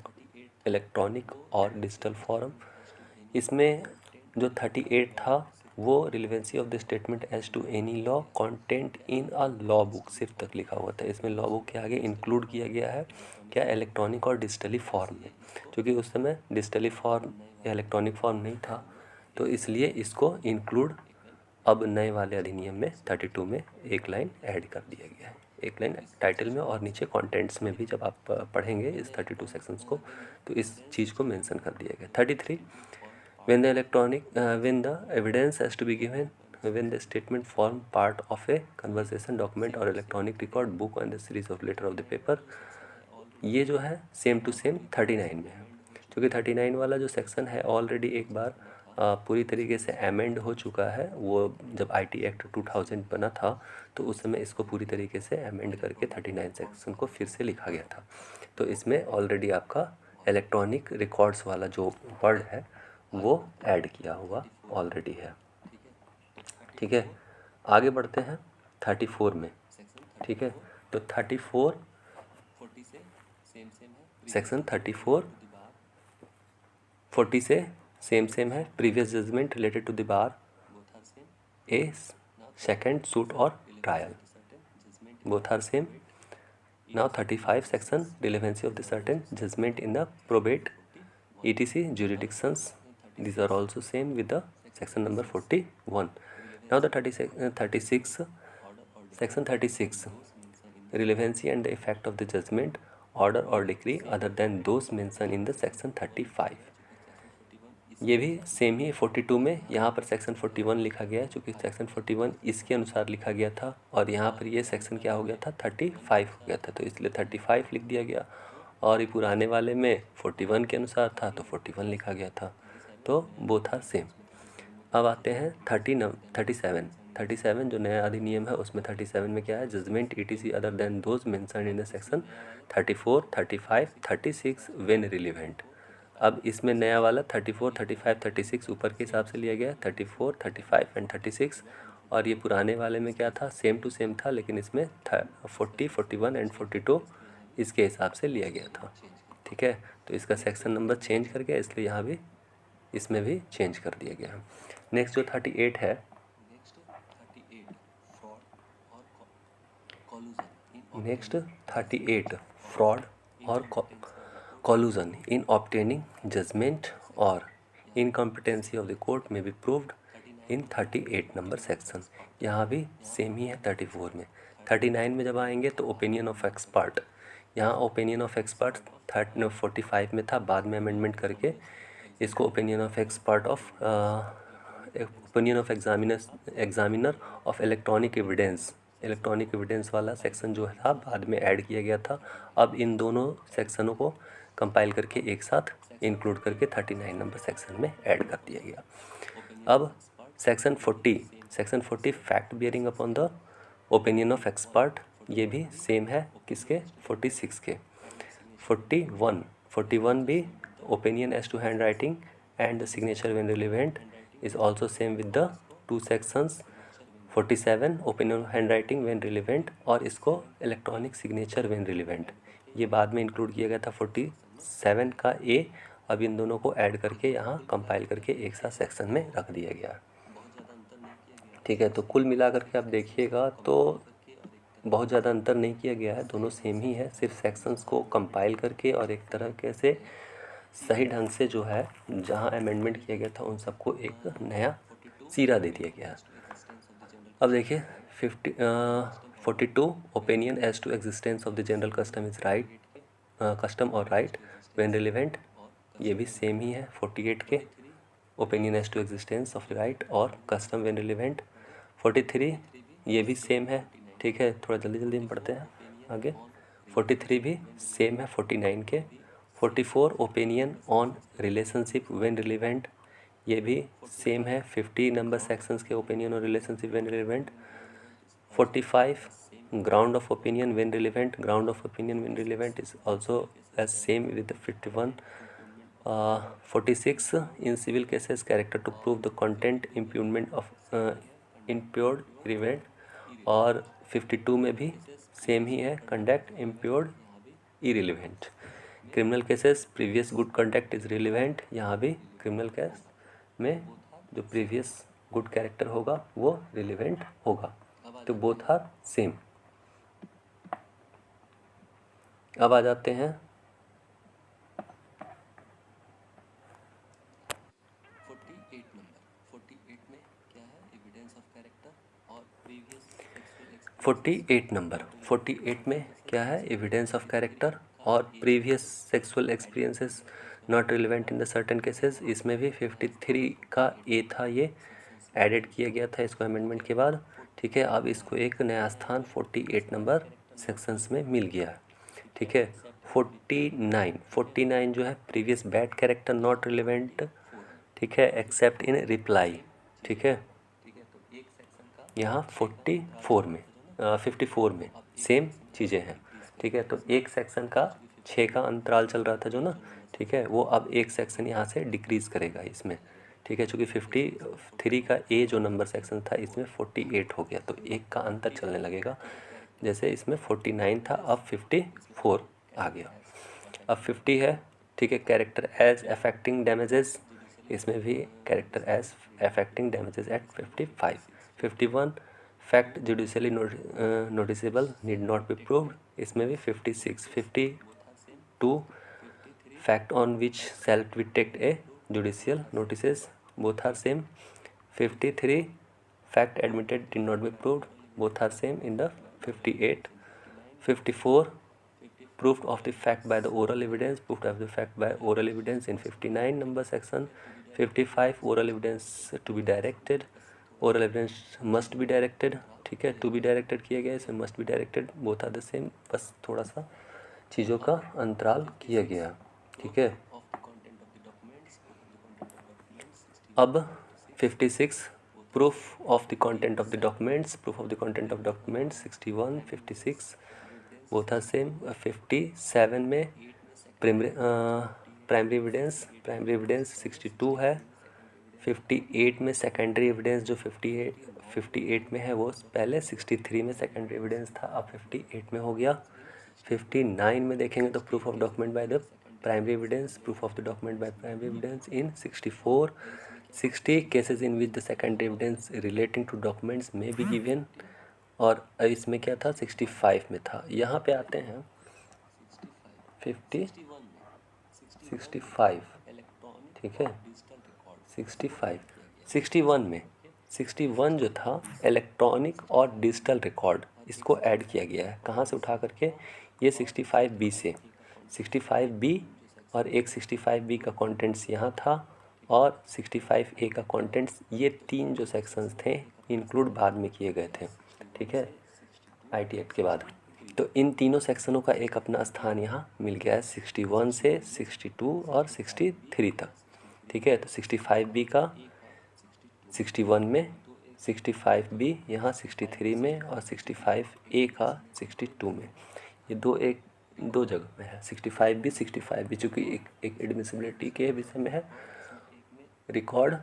electronic और digital form. इसमें जो 38 था वो relevancy of the statement as to any law content in a law book सिर्फ तक लिखा हुआ था। इसमें लॉ बुक के आगे इंक्लूड किया गया है क्या, इलेक्ट्रॉनिक और डिजिटली फॉर्म में, क्योंकि उस समय डिजिटली फॉर्म या इलेक्ट्रॉनिक फॉर्म नहीं था, तो इसलिए इसको इंक्लूड अब नए वाले अधिनियम में 32 में एक लाइन ऐड कर दिया गया है, एक लाइन टाइटल में और नीचे कंटेंट्स में भी जब आप पढ़ेंगे इस 32 सेक्शंस को तो इस चीज़ को मेंशन कर दिया गया। 33 when the evidence has to be given when the statement form part of a conversation document or electronic record book and the series of letter of the paper। ये जो है सेम टू सेम 39 में है, क्योंकि 39 वाला जो section है already एक बार पूरी तरीके से अमेंड हो चुका है। वो जब आईटी एक्ट 2000 बना था तो उस समय इसको पूरी तरीके से अमेंड करके 39 सेक्शन को फिर से लिखा गया था। तो इसमें ऑलरेडी आपका इलेक्ट्रॉनिक रिकॉर्ड्स वाला जो वर्ड है वो ऐड किया हुआ ऑलरेडी है। ठीक है, आगे बढ़ते हैं 34 में। ठीक है, तो 34 सेक्शन 34 40 से सेम है। Previous judgement related to the bar a second suit और trial both are same. Now 35 section relevancy of the certain judgement in the probate ETC jurisdictions, these are also same with the section number 41. Now the 36 section 36 relevancy and the effect of the judgment, order or decree other than those mentioned in the section 35। ये भी same ही 42 में यहाँ पर section 41 लिखा गया है, चूँकि section 41 इसके अनुसार लिखा गया था और यहाँ पर ये सेक्शन क्या हो गया था 35 हो गया था, तो इसलिए 35 लिख दिया गया और ये पुराने वाले में 41 के अनुसार था तो 41 लिखा गया था, तो बोथ आर सेम। अब आते हैं 37 जो नया अधिनियम है उसमें 37 में क्या है, judgment ETC other than those mentioned in the section 34, 35, 36 when relevant. अब इसमें नया वाला 34, 35, 36 ऊपर के हिसाब से लिया गया, 34, 35 एंड 36, और ये पुराने वाले में क्या था, सेम टू सेम था, लेकिन इसमें 40, 41 एंड 42 इसके हिसाब से लिया गया था। ठीक है, तो इसका सेक्शन नंबर चेंज कर गया, इसलिए यहाँ भी इसमें भी चेंज कर दिया गया। नेक्स्ट जो 38 है, नेक्स्ट 38 फ्रॉड और collusion in obtaining judgment or incompetency of the court may be proved in 38 number section. यहाँ भी सेम ही है 34 में। 39 में जब आएंगे तो ओपिनियन ऑफ एक्सपर्ट, यहाँ ओपिनियन ऑफ एक्सपर्ट 45 में था, बाद में अमेंडमेंट करके इसको opinion of expert of opinion of examiner of electronic evidence वाला सेक्शन जो था बाद में ऐड किया गया था। अब इन दोनों सेक्शनों को कंपाइल करके एक साथ इंक्लूड करके 39 नंबर सेक्शन में ऐड कर दिया गया। अब section 40 fact bearing upon the opinion of expert, ये भी सेम है किसके, 46 के। 41 भी opinion as to handwriting and the signature when relevant is also same with the two sections. 47 opinion of handwriting when relevant, और इसको electronic signature when relevant ये बाद में इंक्लूड किया गया था 47 का ए। अब इन दोनों को ऐड करके यहाँ कंपाइल करके एक साथ सेक्शन में रख दिया गया। ठीक है, तो कुल मिला करके आप देखिएगा तो बहुत ज़्यादा अंतर नहीं किया गया है, दोनों सेम ही है, सिर्फ सेक्शंस को कंपाइल करके और एक तरह से सही ढंग से जो है जहाँ अमेंडमेंट किया गया था उन सबको एक नया सिरा दे दिया गया। अब देखिए 42 opinion as to existence of the general custom is right, custom और राइट व्हेन रिलेवेंट, ये भी सेम ही है 48 के, opinion as to existence of right और कस्टम व्हेन रिलेवेंट। 43 ये भी सेम है। ठीक है, थोड़ा जल्दी हम पढ़ते हैं आगे। 43 भी सेम है 49 के। 44 opinion on relationship when relevant, ये भी सेम है 50 नंबर सेक्शंस के ओपिनियन और relationship when relevant. 45 ground of opinion when relevant, ground of opinion when relevant is also as same with the 51. 46 in civil cases character to prove the content impugnment of impured irrelevant, और 52 में भी same ही है, conduct imputed irrelevant. Criminal cases previous good conduct is relevant, यहाँ भी criminal case में जो previous good character होगा वो रिलीवेंट होगा, तो बोथ आर सेम। अब आ जाते हैं 48 नंबर। 48 में क्या है, एविडेंस ऑफ कैरेक्टर और previous sexual experiences not relevant in the certain cases. इसमें भी 53 का ए था, ये एडेड किया गया था इसको अमेंडमेंट के बाद, ठीक है। अब इसको एक नया स्थान 48 नंबर सेक्शंस में मिल गया, ठीक है। 49 जो है previous bad character not relevant, ठीक है, एक्सेप्ट इन रिप्लाई, ठीक है। यहाँ 54 में सेम चीज़ें हैं, ठीक है। तो एक सेक्शन का 6 का अंतराल चल रहा था जो ना, ठीक है, वो अब एक सेक्शन यहाँ से डिक्रीज़ करेगा इसमें, ठीक है। चूँकि 53 का ए जो नंबर सेक्शन था इसमें 48 हो गया, तो एक का अंतर चलने लगेगा। जैसे इसमें 49 था, अब 54 आ गया। अब 50 है, ठीक है, कैरेक्टर एज अफेक्टिंग डैमेजेस, इसमें भी character as affecting damages at 55। 51 fact judicially noticeable need not be proved, इसमें भी 56। 52 fact on which shall be taken a judicial notices, both are same. 53 fact admitted did not be proved, both are same in the 58। 54 proof of the fact by the oral evidence, proof of the fact by oral evidence in 59 number section। 55 oral evidence to be directed, oral evidence must be directed, ठीक है, to be directed किया गया, इसमें must be directed, both are the same, बस थोड़ा सा चीज़ों का अंतराल किया गया, ठीक है। अब 56 proof of the content of the documents, proof of the content of documents 61, 56 both are same. 57 में प्राइमरी एविडेंस 62 है। 58 में सेकेंडरी एविडेंस जो 58 में है वो पहले 63 में सेकेंडरी एविडेंस था, अब 58 में हो गया। 59 में देखेंगे तो proof of document by the primary evidence, proof of the document by primary evidence in 64। 60 cases in which the secondary evidence relating to documents may be given, और इसमें क्या था 65 में था। यहाँ पे आते हैं 65, ठीक है, 65। 61 जो था इलेक्ट्रॉनिक और डिजिटल रिकॉर्ड, इसको ऐड किया गया है, कहाँ से उठा करके, ये 65B से, 65B और एक 65B का कंटेंट्स यहाँ था और 65A का कंटेंट्स, ये तीन जो सेक्शंस थे इंक्लूड बाद में किए गए थे, ठीक है, IT एक्ट के बाद। तो इन तीनों सेक्शनों का एक अपना स्थान यहाँ मिल गया है 61 से 62 और 63 तक, ठीक है। तो 65B का 61 में, 65B यहाँ 63 में और 65A का 62 में, ये दो जगह में है। 65B चूँकि एक एडमिसिबिलिटी के विषय में है रिकॉर्ड,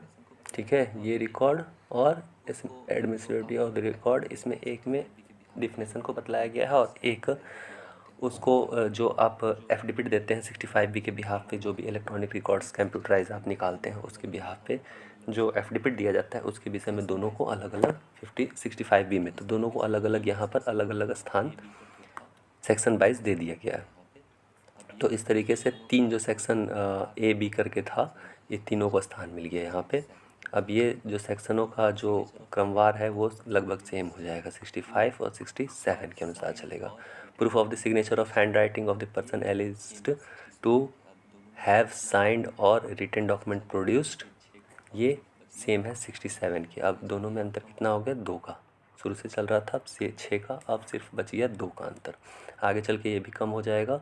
ठीक है, ये रिकॉर्ड और इस एडमिसिबिलिटी ऑफ द रिकॉर्ड, इसमें एक में डिफिनेशन को बतलाया गया है और एक उसको जो आप एफिडेविट देते हैं 65B के बिहाफ पे, जो भी इलेक्ट्रॉनिक रिकॉर्ड्स कंप्यूटराइज आप निकालते हैं उसके बिहाफ पे जो एफिडेविट दिया जाता है उसके विषय में दोनों को अलग अलग 65B में, तो दोनों को अलग अलग यहाँ पर अलग अलग स्थान सेक्शन वाइज दे दिया गया है। तो इस तरीके से तीन जो सेक्शन A B करके था, ये तीनों को स्थान मिल गया यहाँ पे। अब ये जो सेक्शनों का जो क्रमवार है वो लगभग सेम हो जाएगा, 65 और 67 के अनुसार चलेगा। Proof of the signature of handwriting of the person alleged to have signed or written document produced, ये सेम है 67 की। अब दोनों में अंतर कितना हो गया, 2 का, शुरू से चल रहा था अब 6 का, अब सिर्फ बच गया 2 का अंतर, आगे चल के ये भी कम हो जाएगा।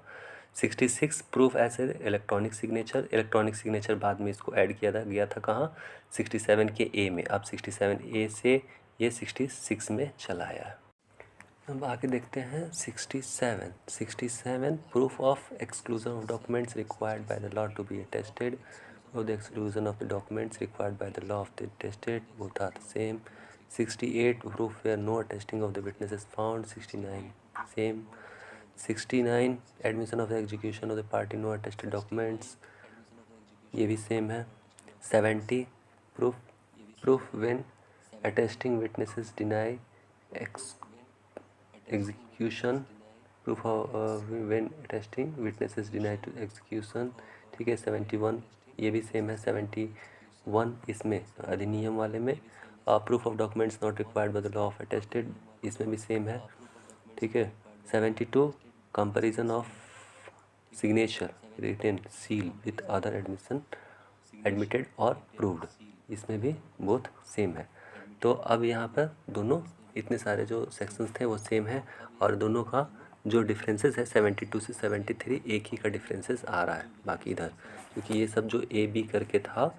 66 proof as a electronic signature बाद में इसको ऐड किया गया था कहाँ, 67 के A में, अब 67A से ये 66 में चला आया है। अब आगे देखते हैं 67 proof of exclusion of documents required by the law to be attested और the exclusion of the documents required by the law of the attested both are the same. 68 proof where no attesting of the witnesses found. 69 same. 69 admission of the execution of the party no attested documents, ये भी same है. 70 proof when attesting witnesses deny execution. Proof when attesting witnesses deny to execution. ठीक है. 71 ये भी same है. 71 इसमें अधिनियम वाले में proof of documents not required by the law of attested, इसमें भी सेम है. ठीक है. 72 comparison of signature written seal with other admitted और प्रूव्ड, इसमें भी बोथ सेम है. तो अब यहाँ पर दोनों इतने सारे जो सेक्शंस थे वो सेम है और दोनों का जो डिफरेंसेस है 72 से 73 एक ही का डिफरेंसेस आ रहा है. बाकी इधर क्योंकि ये सब जो ए बी करके था,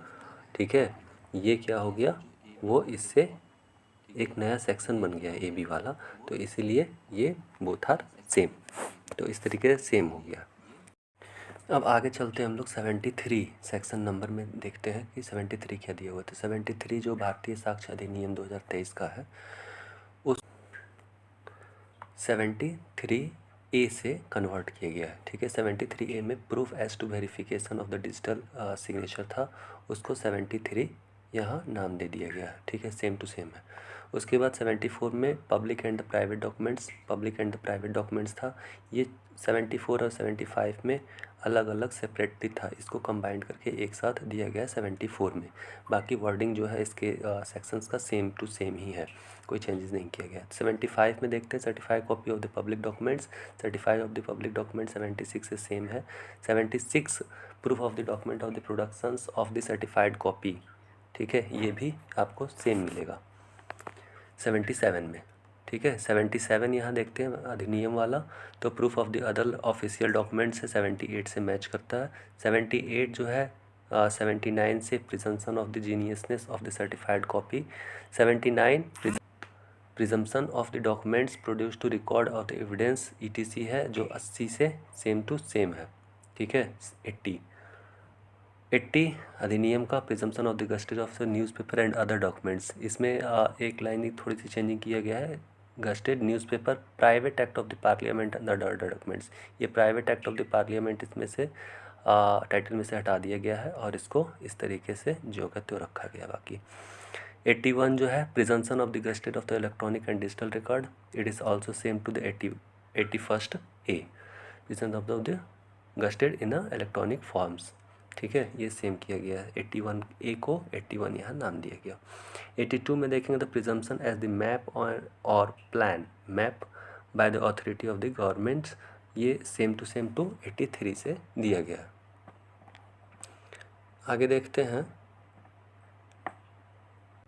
ठीक है, ये क्या हो गया, वो इससे एक नया सेक्शन बन गया ए बी वाला, तो इसीलिए ये बोथ आर सेम. तो इस तरीके से सेम हो गया. अब आगे चलते हैं हम लोग 73 सेक्शन नंबर में देखते हैं कि 73 क्या दिया हुआ था. 73 जो भारतीय साक्ष्य अधिनियम 2023 का है उस 73 ए से कन्वर्ट किया गया है. ठीक है. 73 ए में proof as to verification of the digital signature था, उसको 73 यहाँ नाम दे दिया गया है. ठीक है. सेम टू सेम है. उसके बाद 74 में public and the private documents था. ये 74 और 75 में अलग अलग सेपरेटली था, इसको कंबाइंड करके एक साथ दिया गया 74 में. बाकी वर्डिंग जो है इसके सेक्शंस का सेम टू सेम ही है, कोई चेंजेस नहीं किया गया. 75 में देखते हैं certified copy of the public documents. Certified of the public document 76 से सेम है. 76 proof of the document of the productions of the certified copy. ठीक है. ये भी आपको सेम मिलेगा 77 में. ठीक है. 77 यहाँ देखते हैं अधिनियम वाला, तो proof of the other official documents से 78 से मैच करता है. 78 जो है 79 से presumption of the genuineness of the certified copy. 79 presumption of the documents produce to record of the evidence ETC है, जो 80 से सेम टू सेम है. ठीक है. 80 अधिनियम का presumption of the gazettes of the newspaper and other documents. इसमें एक लाइन की थोड़ी सी चेंजिंग किया गया है. Gazetted newspaper private act of the parliament and other documents, ये private act of the parliament इसमें से टाइटल में से हटा दिया गया है और इसको इस तरीके से जो का त्यों रखा गया. बाकी 81 जो है presumption of the gazetted of the electronic and digital record, it is also same to the 81st A, presumption of the gazetted in electronic forms. ठीक है. ये सेम किया गया है. 81 ए को 81 यहाँ नाम दिया गया. 82 में देखेंगे तो प्रिजम्पशन एज द मैप और plan map by the authority of the governments, ये सेम टू 83 से दिया गया है. आगे देखते हैं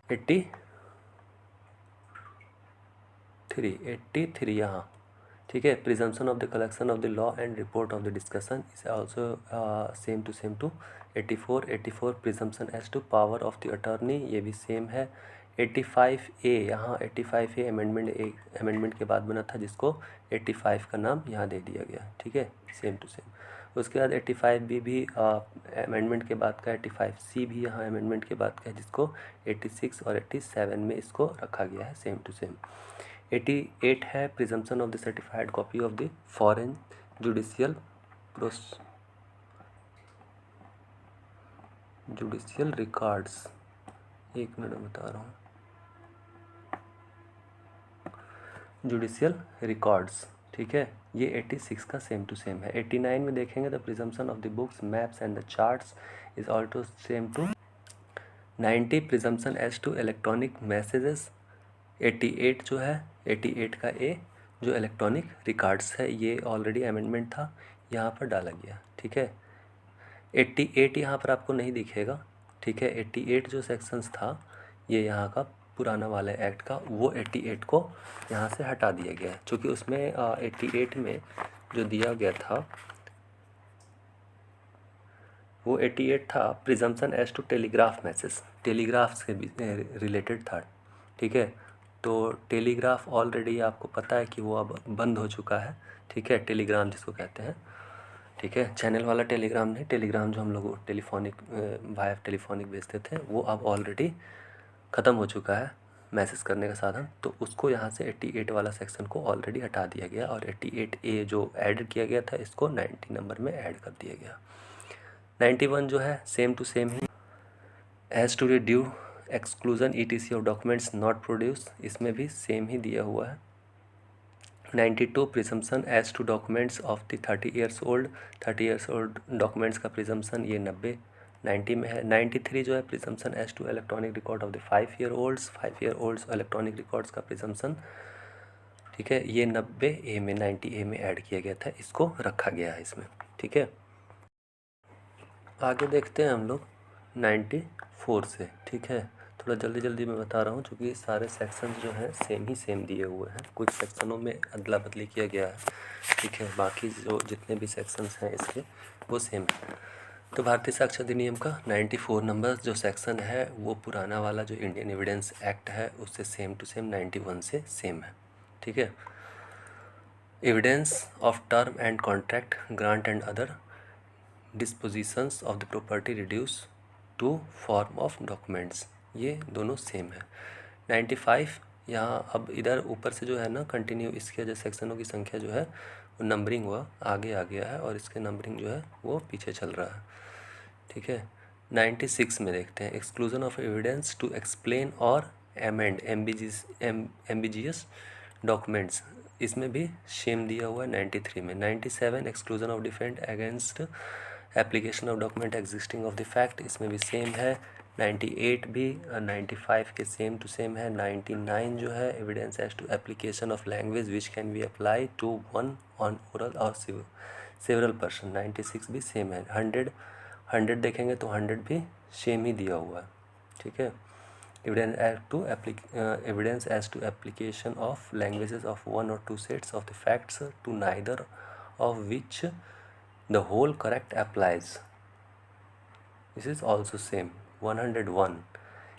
83 यहाँ. ठीक है. Presumption of the collection of the law and report of the discussion is also same to 84 presumption as to power of the attorney, ये भी सेम है. 85A यहाँ 85A अमेंडमेंट के बाद बना था, जिसको 85 का नाम यहाँ दे दिया गया. ठीक है. Same to same. उसके बाद 85B भी अमेंडमेंट के बाद का. 85C भी यहाँ अमेंडमेंट के बाद का है, जिसको 86 और 87 में इसको रखा गया है सेम टू सेम. 88 है presumption of the certified copy of the foreign judicial records. एक मिनट बता रहा हूँ. Judicial records. ठीक है. ये 86 का सेम टू सेम है. 89 में देखेंगे तो presumption of the books maps and the charts is also same to 90 presumption as to electronic messages. 88 जो है 88 का ए जो इलेक्ट्रॉनिक रिकॉर्ड्स है, ये ऑलरेडी अमेंडमेंट था, यहाँ पर डाला गया. ठीक है. 88 यहाँ पर आपको नहीं दिखेगा. ठीक है. 88 जो सेक्शंस था ये यहाँ का पुराना वाला एक्ट का, वो 88 को यहाँ से हटा दिया गया है, क्योंकि उसमें 88 में जो दिया गया था वो 88 था presumption as to telegraph message, telegraph से रिलेटेड था. ठीक है. तो टेलीग्राफ ऑलरेडी आपको पता है कि वो अब बंद हो चुका है, ठीक है, टेलीग्राम जिसको कहते हैं, ठीक है, चैनल वाला टेलीग्राम नहीं, टेलीग्राम जो हम लोग टेलीफोनिक वाया टेलीफोनिक भेजते थे वो अब ऑलरेडी ख़त्म हो चुका है मैसेज करने का साधन। तो उसको यहाँ से 88 वाला सेक्शन को ऑलरेडी हटा दिया गया और 88A जो ऐड किया गया था इसको 90 नंबर में ऐड कर दिया गया। 91 जो है सेम टू सेम ही, as to be due exclusion ETC of documents not produce, इसमें भी सेम ही दिया हुआ है। 92 presumption as to documents of the 30 years old, 30 years old documents का प्रिजम्पशन ये 90 में है। 93 जो है presumption as to electronic record of the 5 year olds electronic records का प्रिजम्पशन, ठीक है, ये 90A में 90A में ऐड किया गया था, इसको रखा गया है इसमें, ठीक है। आगे देखते हैं हम लोग 94 से, ठीक है, थोड़ा जल्दी जल्दी मैं बता रहा हूँ क्योंकि सारे सेक्शन जो हैं सेम ही सेम दिए हुए हैं, कुछ सेक्शनों में अदला बदली किया गया है, ठीक है, बाकी जो जितने भी सेक्शंस हैं इसके वो सेम है। तो भारतीय साक्ष्य अधिनियम का 94 नंबर जो सेक्शन है वो पुराना वाला जो इंडियन एविडेंस एक्ट है उससे सेम टू सेम 91 से सेम है, ठीक है। Evidence of term and contract grant and other dispositions of the property reduce to form of documents, ये दोनों सेम है। 95 यहाँ अब इधर ऊपर से जो है ना कंटिन्यू इसके जो सेक्शनों की संख्या जो है वो नंबरिंग हुआ आगे आ गया है और इसके नंबरिंग जो है वो पीछे चल रहा है, ठीक है। 96 में देखते हैं exclusion of evidence to explain और एमेंड एम्बिजियस डॉक्यूमेंट्स, इसमें भी सेम दिया हुआ है 93 में। 97 exclusion of defend against application of document existing of the fact, इसमें भी सेम है। 98 भी 95 के सेम टू सेम है। 99 जो है evidence as to application of language which can be apply to one on oral और सेवरल पर्सन, 96 भी सेम है। 100 देखेंगे तो 100 भी सेम ही दिया हुआ है, ठीक है। Evidence as to application of languages of one और two sets of the facts to neither of which the whole correct applies, this is also same. 101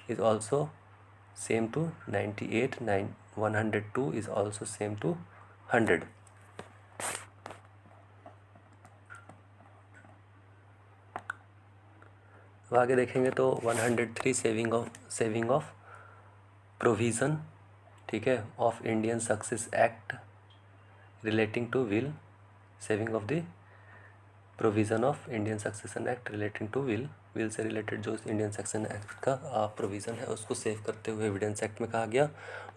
is also same to 98, 102 is also same to 100। अब आगे देखेंगे तो 103 saving of provision, ठीक है, of Indian success act relating to will, saving of the provision of Indian succession act relating to will से related जो Indian succession act का provision है उसको सेव करते हुए एविडेंस एक्ट में कहा गया।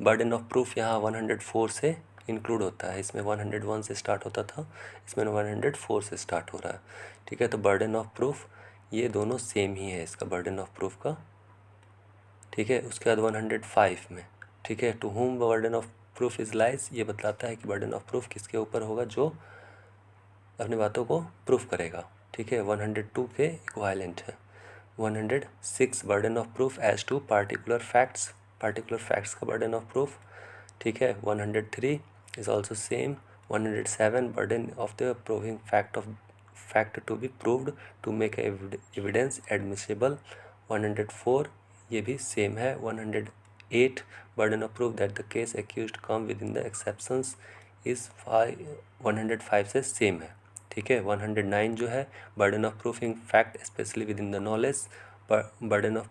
बर्डन ऑफ प्रूफ यहाँ 104 से इंक्लूड होता है, इसमें 101 से स्टार्ट होता था, इसमें 104 से स्टार्ट हो रहा है, ठीक है। तो बर्डन ऑफ प्रूफ ये दोनों सेम ही है इसका बर्डन ऑफ प्रूफ का, ठीक है। उसके बाद 105 में, ठीक है, to home burden of proof is lies, ये बतलाता है कि बर्डन ऑफ प्रूफ किसके ऊपर होगा, जो अपनी बातों को प्रूफ करेगा, ठीक है। 102 के इक्वालेंट है। 106 burden of proof as to particular facts का बर्डन ऑफ प्रूफ, ठीक है। 103 is also same. 107 burden of the proving fact to be proved to make evidence admissible. 104 ये भी सेम है। 108 burden of proof that the case accused come within the exceptions is 105 से same है, ठीक है। 109 जो है burden of proofing fact specially within the knowledge, burden of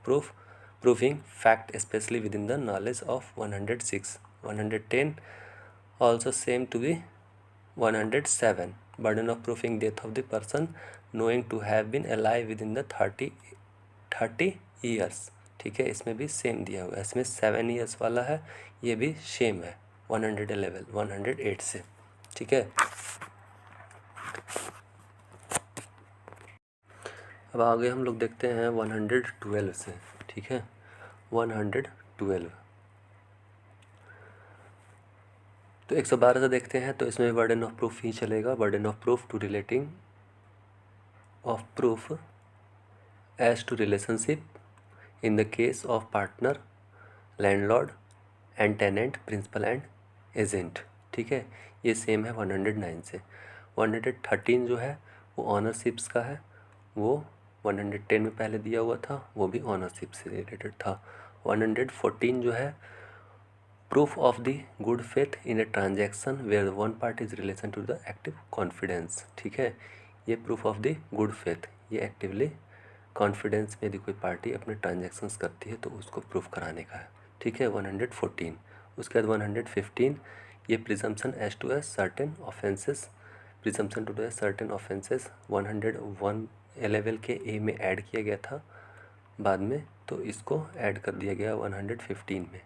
proofing fact specially within the knowledge of 106। 110 also same to be 107 burden of proofing death of the person knowing to have been alive within the 30 years, ठीक है। इसमें भी same दिया हुआ है, इसमें 7 years वाला है, ये भी सेम है 108 से, ठीक है। अब आगे हम लोग देखते हैं 112 से, ठीक है। 112 तो 112 से देखते हैं तो इसमें बर्डन ऑफ प्रूफ ही चलेगा। Burden of proof to relating of proof as to relationship in the case of partner, landlord and tenant, principal and agent, ठीक है। ये सेम है 109 से। 113 जो है वो ऑनरशिप्स का है, वो 110 में पहले दिया हुआ था, वो भी ऑनरशिप से रिलेटेड था। 114 जो है proof of the good faith in a transaction where one party is relation to the active confidence. ठीक है, ये proof of the good faith, ये एक्टिवली कॉन्फिडेंस में यदि कोई पार्टी अपने ट्रांजैक्शंस करती है तो उसको प्रूफ कराने का है। ठीक है, 114। उसके बाद 115, ये presumption as to a certain offences, presumption to a certain offences 101 level के ए में ऐड किया गया था बाद में, तो इसको ऐड कर दिया गया 115 में।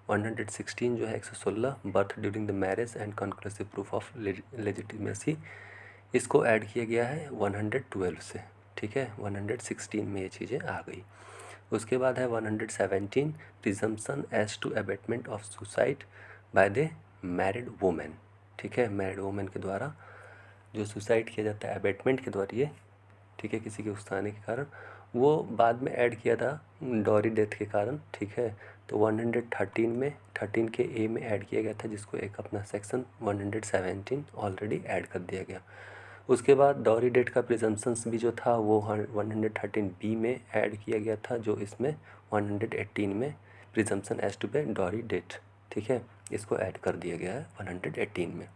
116 जो है 116, birth during the marriage and conclusive proof of legitimacy, इसको ऐड किया गया है 112 से। ठीक है, 116 में ये चीज़ें आ गई। उसके बाद है 117, presumption as to abetment of suicide by the married women. ठीक है, मैरिड वुमेन के द्वारा जो सुसाइड किया जाता है अबेटमेंट के द्वारा, ये ठीक है किसी के उकसाने के कारण, वो बाद में ऐड किया था डॉरी डेथ के कारण। ठीक है, तो 113 में 13 के ए में ऐड किया गया था, जिसको एक अपना सेक्शन 117 ऑलरेडी ऐड कर दिया गया। उसके बाद डॉरी डेट का प्रिजम्पशंस भी जो था वो 113 बी में ऐड किया गया था, जो इसमें 118 में प्रिजम्पशन एज टू पे डॉरी डेट, ठीक है, इसको ऐड कर दिया गया है 118 में।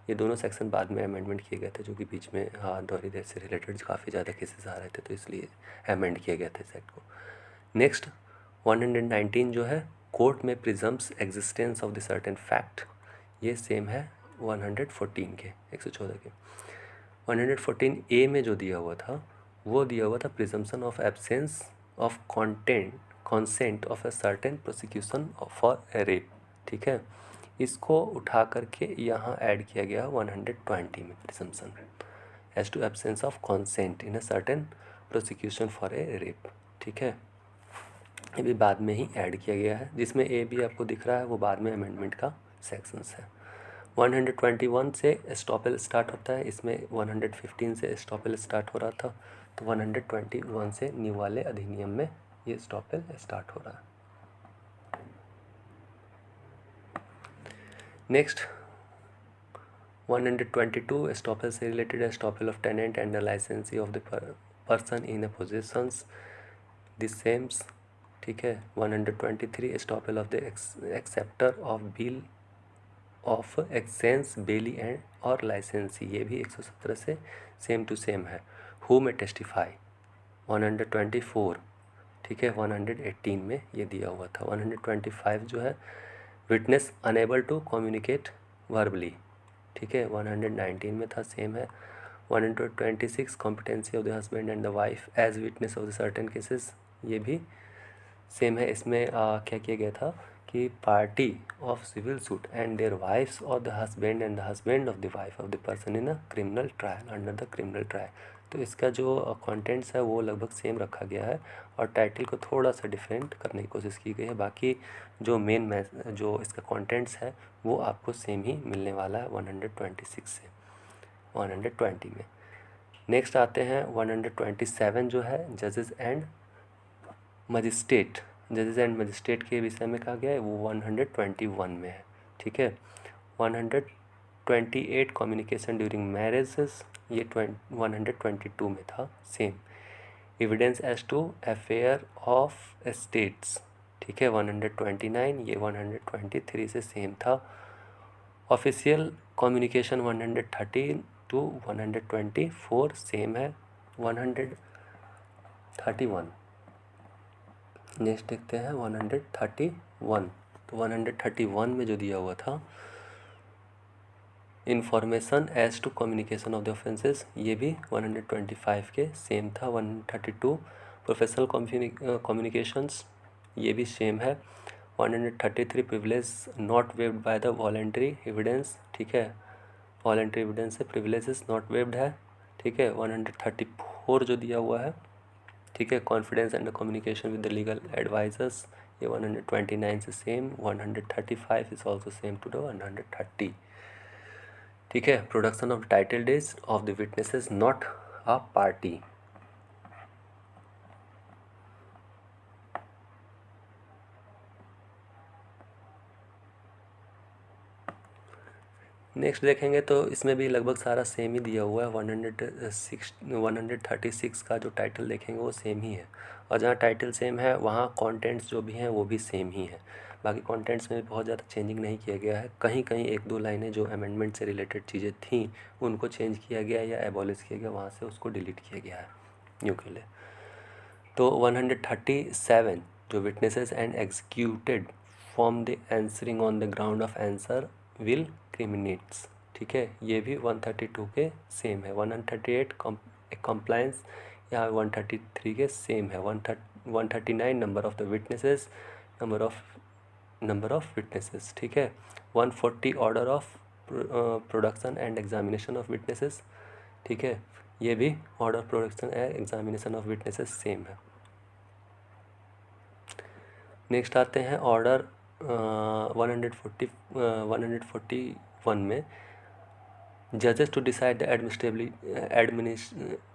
ये दोनों सेक्शन बाद में अमेंडमेंट किए गए थे, जो कि बीच में डॉरी डेट से रिलेटेड काफ़ी ज़्यादा केसेस आ रहे थे, तो इसलिए अमेंड किया गया था इस एक्ट को। नेक्स्ट 119 जो है, कोर्ट में prisms existence of the certain fact, ये सेम है 114 के 114 के। 114 ए में जो दिया हुआ था वो दिया हुआ था presumption of absence of consent of a certain prosecution for a rape. ठीक है, इसको उठा करके यहाँ ऐड किया गया 120 में, presumption as to absence of consent in a certain prosecution for a rape. ठीक है, ये भी बाद में ही ऐड किया गया है, जिसमें ए भी आपको दिख रहा है वो बाद में अमेंडमेंट का सेक्शंस है। 121 से एस्टॉपेल स्टार्ट होता है, इसमें 115 से एस्टॉपेल स्टार्ट हो रहा था, तो 121 से न्यू वाले अधिनियम में ये एस्टॉपेल स्टार्ट हो रहा है। नेक्स्ट 122 एस्टॉपेल से रिलेटेड है, estoppel of tenant and the licensee of the person in a possessions the sames. ठीक है, 123 estoppel of the acceptor of bill of exchange bailee and और लाइसेंसी, ये भी 117 से सेम टू सेम है। Who may testify 124। ठीक है, 118 में ये दिया हुआ था। 125 जो है, witness unable to communicate verbally. ठीक है, 119 में था, सेम है। 126 competency of the husband and the wife as witness of the certain cases, ये भी सेम है। इसमें क्या किया गया था कि party of civil suit and their wives और the husband and the husband of the wife of the person in a criminal trial under the criminal trial, तो इसका जो कंटेंट्स है वो लगभग सेम रखा गया है और टाइटल को थोड़ा सा डिफरेंट करने की कोशिश की गई है। बाकी जो मेन जो इसका कंटेंट्स है वो आपको सेम ही मिलने वाला है 126 से 120 में। नेक्स्ट आते हैं 127 जो है, जजेस एंड मजिस्ट्रेट, जजेस एंड मजिस्ट्रेट के विषय में कहा गया है, वो 121 में है। ठीक है, 128 कम्युनिकेशन ड्यूरिंग मैरिजेस, ये 122 में था, same. Evidence as to affair of estates, ठीक है, 129, ये 123 से सेम था। ऑफिशियल कम्युनिकेशन 113 टू 124 सेम है। 131 नेक्स्ट देखते हैं 131। तो 131 में जो दिया हुआ था, information as to communication of the offences, ये भी 125 के सेम था। 132 प्रोफेशनल कम्युनिकेशंस, ये भी सेम है। 133 privilege not waived by the voluntary evidence, ठीक है, वॉलेंट्री एविडेंस से प्रिविलेजेस नॉट वेव्ड है। ठीक है, 134 जो दिया हुआ है, ठीक है, confidence and communication with the legal advisers, ये 129 से same. 135 is also same to the 130। ठीक है, production of title deeds of the witnesses not a party, next देखेंगे तो इसमें भी लगभग सारा सेम ही दिया हुआ है। 136 का जो टाइटल देखेंगे वो सेम ही है, और जहाँ टाइटल सेम है वहाँ कंटेंट्स जो भी हैं वो भी सेम ही है। बाकी कंटेंट्स में बहुत ज़्यादा चेंजिंग नहीं किया गया है। कहीं कहीं एक दो लाइनें जो अमेंडमेंट से रिलेटेड चीज़ें थीं उनको चेंज किया गया या एबॉलिश किया गया, वहाँ से उसको डिलीट किया गया है यूँ के लिए। तो 137 जो witnesses and executed from the answering on the ground of answer will criminates, ठीक है, ये भी 132 के सेम है। 138 कंप्लायंस, यहाँ 133 के सेम है। 139 number of the witnesses, number of witnesses, ठीक है। 140 order of production and examination of witnesses, ठीक है, ये भी order production and examination of witnesses same है। नेक्स्ट आते हैं ऑर्डर 141 में, जजेस to decide the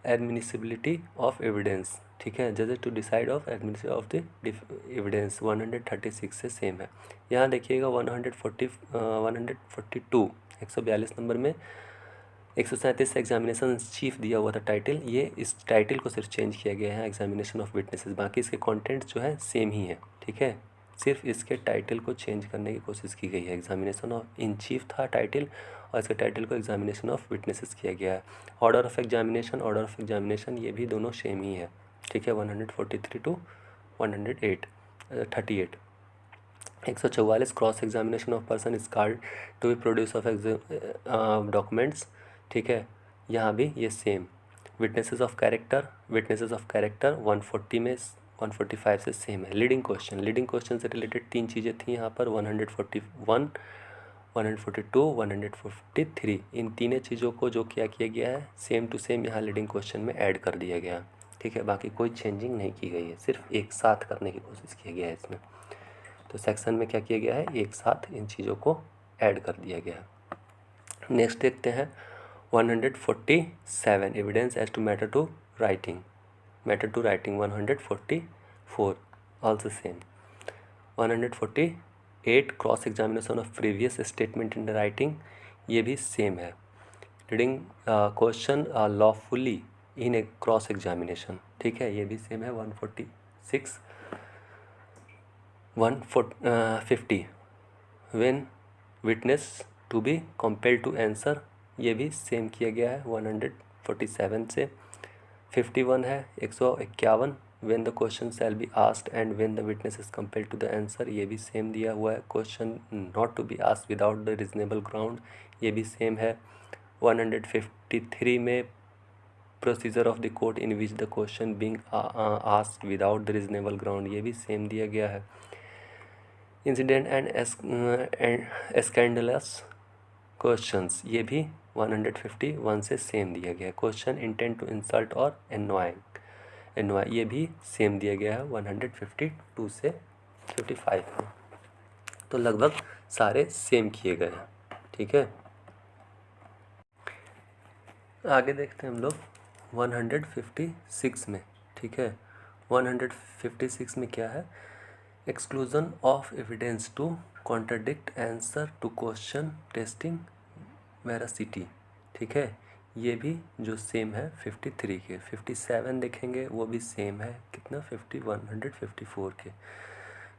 admissibility of evidence, ठीक है, जजेस to decide of admissibility of the evidence 136 से सेम है। यहाँ देखिएगा 142 142 नंबर में 137 एग्जामिनेशन चीफ दिया हुआ था टाइटल, ये इस टाइटल को सिर्फ चेंज किया गया है एग्जामिनेशन ऑफ विटनेसेस, बाकी इसके कंटेंट्स जो है सेम ही है, ठीक है, सिर्फ इसके टाइटल को चेंज करने की कोशिश की गई है। एग्जामिनेशन ऑफ इन चीफ था टाइटल और इसके टाइटल को एग्जामिनेशन ऑफ विटनेसेस किया गया है। ऑर्डर ऑफ एग्जामिनेशन ये भी दोनों सेम ही है, ठीक है, 143 to 138। 144 cross examination of person is called to be produce of documents, ठीक है, यहाँ भी ये सेम। विटनेसेस ऑफ कैरेक्टर 140 में 145 से सेम है। लीडिंग क्वेश्चन से रिलेटेड तीन चीज़ें थी यहाँ पर, 141 142 143, इन तीनों चीज़ों को जो क्या किया गया है सेम टू सेम यहाँ लीडिंग क्वेश्चन में ऐड कर दिया गया, ठीक है, बाकी कोई चेंजिंग नहीं की गई है, सिर्फ एक साथ करने की कोशिश किया गया है इसमें। तो सेक्शन में क्या किया गया है, एक साथ इन चीज़ों को ऐड कर दिया गया है। नेक्स्ट देखते हैं 147 evidence as to matter to writing 144 also same. 148 cross examination of previous statement in the writing, ये भी सेम है। Reading question lawfully in a cross examination, ठीक है, ये भी सेम है। 146 150 when witness to be compelled to answer, ये भी सेम किया गया है 147 से। 51 है 151 when the question shall be asked and when the witness is compelled to the answer, ये भी सेम दिया हुआ है। Question not to be asked without the reasonable ground, ये भी सेम है। 153 में procedure of the court in which the question being asked without the reasonable ground, ये भी सेम दिया गया है। इंसिडेंट एंड स्कैंडलस क्वेश्चंस, ये भी 151 से सेम दिया गया है। क्वेश्चन इंटेंट टू इंसल्ट और एनॉय, ये भी सेम दिया गया है 152 से 55 में। तो लगभग सारे सेम किए गए हैं, ठीक है। आगे देखते हैं हम लोग 156 में, ठीक है। 156 में क्या है, exclusion of evidence to contradict answer to question testing veracity, ठीक है, ये भी जो सेम है 53 के। 57 देखेंगे वो भी सेम है, कितना 154 के।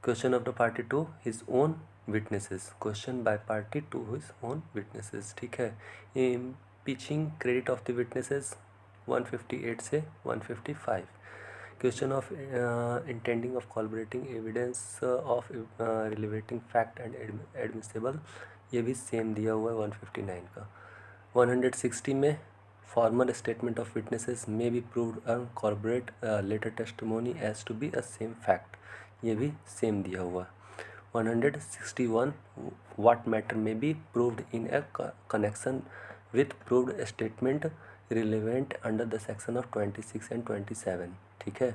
Question of the party to his own witnesses, question by party to his own witnesses, ठीक है। Impeaching credit of the witnesses 158 से 155। Question of intending of corroborating evidence of relevating fact and admissible, ये भी same दिया हुआ है 159 का। 160 में formal statement of witnesses may be proved and corporate letter testimony as to be a same fact, ये भी सेम दिया हुआ है। 161 what matter may be proved in a connection with proved statement relevant under the section of 26 and 27, ठीक है,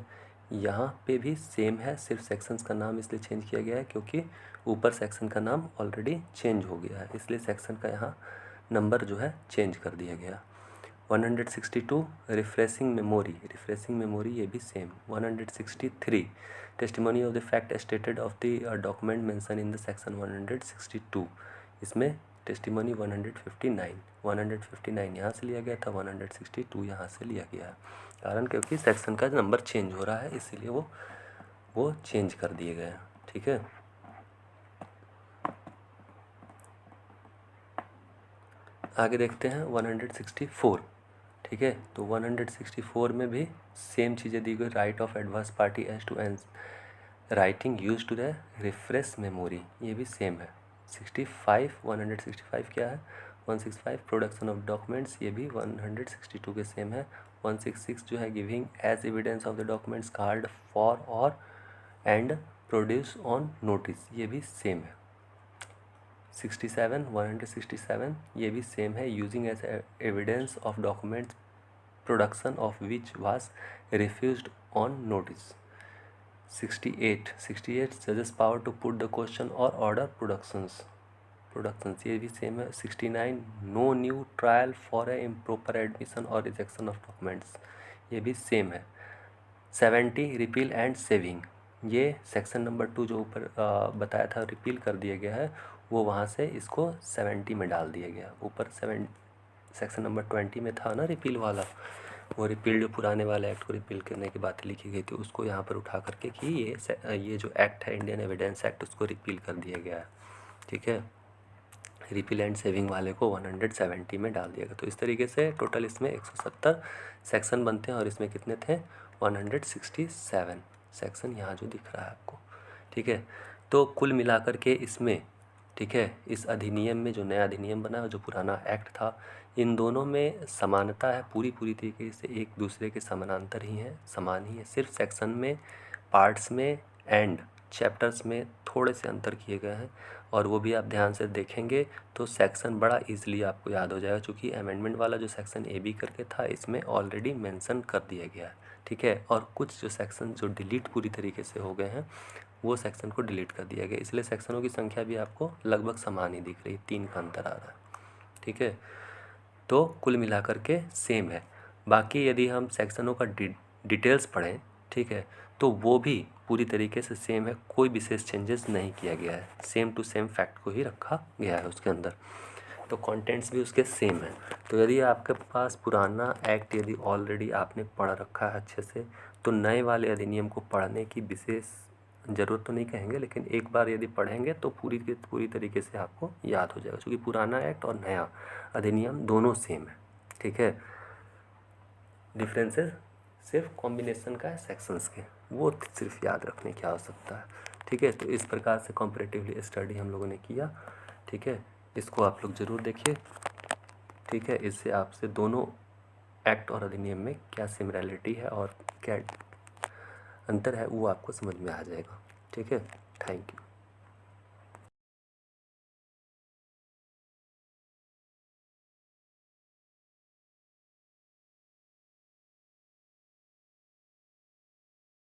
यहाँ पे भी सेम है, सिर्फ सेक्शंस का नाम इसलिए चेंज किया गया है क्योंकि ऊपर सेक्शन का नाम ऑलरेडी चेंज हो गया है, इसलिए सेक्शन का यहाँ नंबर जो है चेंज कर दिया गया। 162 रिफ्रेशिंग मेमोरी, ये भी same. 163 testimony of the fact stated of the document mention in the section 162, इसमें टेस्टिमोनी 159 यहाँ से लिया गया था, 162 यहाँ से लिया गया है, कारण क्योंकि सेक्शन का नंबर चेंज हो रहा है, इसीलिए वो चेंज कर दिए गए हैं, ठीक है। आगे देखते हैं 164, ठीक है। तो 164 में भी सेम चीज़ें दी गई, right of adverse party as to and writing use to the refresh memory, ये भी सेम है। 165 क्या है, 165 प्रोडक्शन ऑफ डॉक्यूमेंट्स, ये भी 162 के सेम है। 166 जो है giving as evidence of the documents called for और एंड प्रोड्यूस ऑन नोटिस, ये भी सेम है। 167 ये भी सेम है, using as evidence of documents production of which was refused on notice. 68 जजेस power to put the question or order productions, ये भी सेम है। 69 no new trial for a improper admission or rejection of documents, ये भी same है। 70 repeal and saving, ये section number 2 जो ऊपर बताया था रिपील कर दिया गया है, वो वहाँ से इसको 70 में डाल दिया गया। ऊपर सेक्शन नंबर 20 में था ना रिपील वाला, वो रिपील जो पुराने वाले एक्ट को रिपील करने की बातें लिखी गई थी, उसको यहाँ पर उठा करके कि ये जो एक्ट है इंडियन एविडेंस एक्ट, उसको रिपील कर दिया गया है, ठीक है। रिपील एंड सेविंग वाले को 170 में डाल दिया गया। तो इस तरीके से टोटल इसमें 170 सेक्शन बनते हैं और इसमें कितने थे, 167 सेक्शन यहाँ जो दिख रहा है आपको, ठीक है। तो कुल मिलाकर के इसमें, ठीक है, इस अधिनियम में जो नया अधिनियम बना और जो पुराना एक्ट था, इन दोनों में समानता है, पूरी तरीके से एक दूसरे के समानांतर ही हैं, समान ही है। सिर्फ सेक्शन में, पार्ट्स में एंड चैप्टर्स में थोड़े से अंतर किए गए हैं, और वो भी आप ध्यान से देखेंगे तो सेक्शन बड़ा इजीली आपको याद हो जाएगा, क्योंकि अमेंडमेंट वाला जो सेक्शन ए बी करके था इसमें ऑलरेडी मेंशन कर दिया गया है, ठीक है। और कुछ जो सेक्शन जो डिलीट पूरी तरीके से हो गए हैं, वो सेक्शन को डिलीट कर दिया गया, इसलिए सेक्शनों की संख्या भी आपको लगभग समान ही दिख रही है, 3 का अंतर आ रहा है, ठीक है। तो कुल मिलाकर के सेम है। बाकी यदि हम सेक्शनों का डिटेल्स पढ़ें, ठीक है, तो वो भी पूरी तरीके से सेम है, कोई विशेष चेंजेस नहीं किया गया है, सेम टू सेम फैक्ट को ही रखा गया है उसके अंदर। तो कंटेंट्स भी उसके सेम है। तो यदि आपके पास पुराना एक्ट यदि ऑलरेडी आपने पढ़ रखा है अच्छे से, तो नए वाले अधिनियम को पढ़ने की विशेष ज़रूरत तो नहीं कहेंगे, लेकिन एक बार यदि पढ़ेंगे तो पूरी तरीके से आपको याद हो जाएगा, क्योंकि पुराना एक्ट और नया अधिनियम दोनों सेम है, ठीक है। डिफरेंसेस सिर्फ कॉम्बिनेशन का है सेक्शंस के, वो सिर्फ याद रखने की आवश्यकता है, ठीक है। तो इस प्रकार से कॉम्परेटिवली स्टडी हम लोगों ने किया, ठीक है। इसको आप लोग ज़रूर देखिए, ठीक है। इससे आपसे दोनों एक्ट और अधिनियम में क्या सिमिलरिटी है और क्या अंतर है वो आपको समझ में आ जाएगा, ठीक है। Thank you.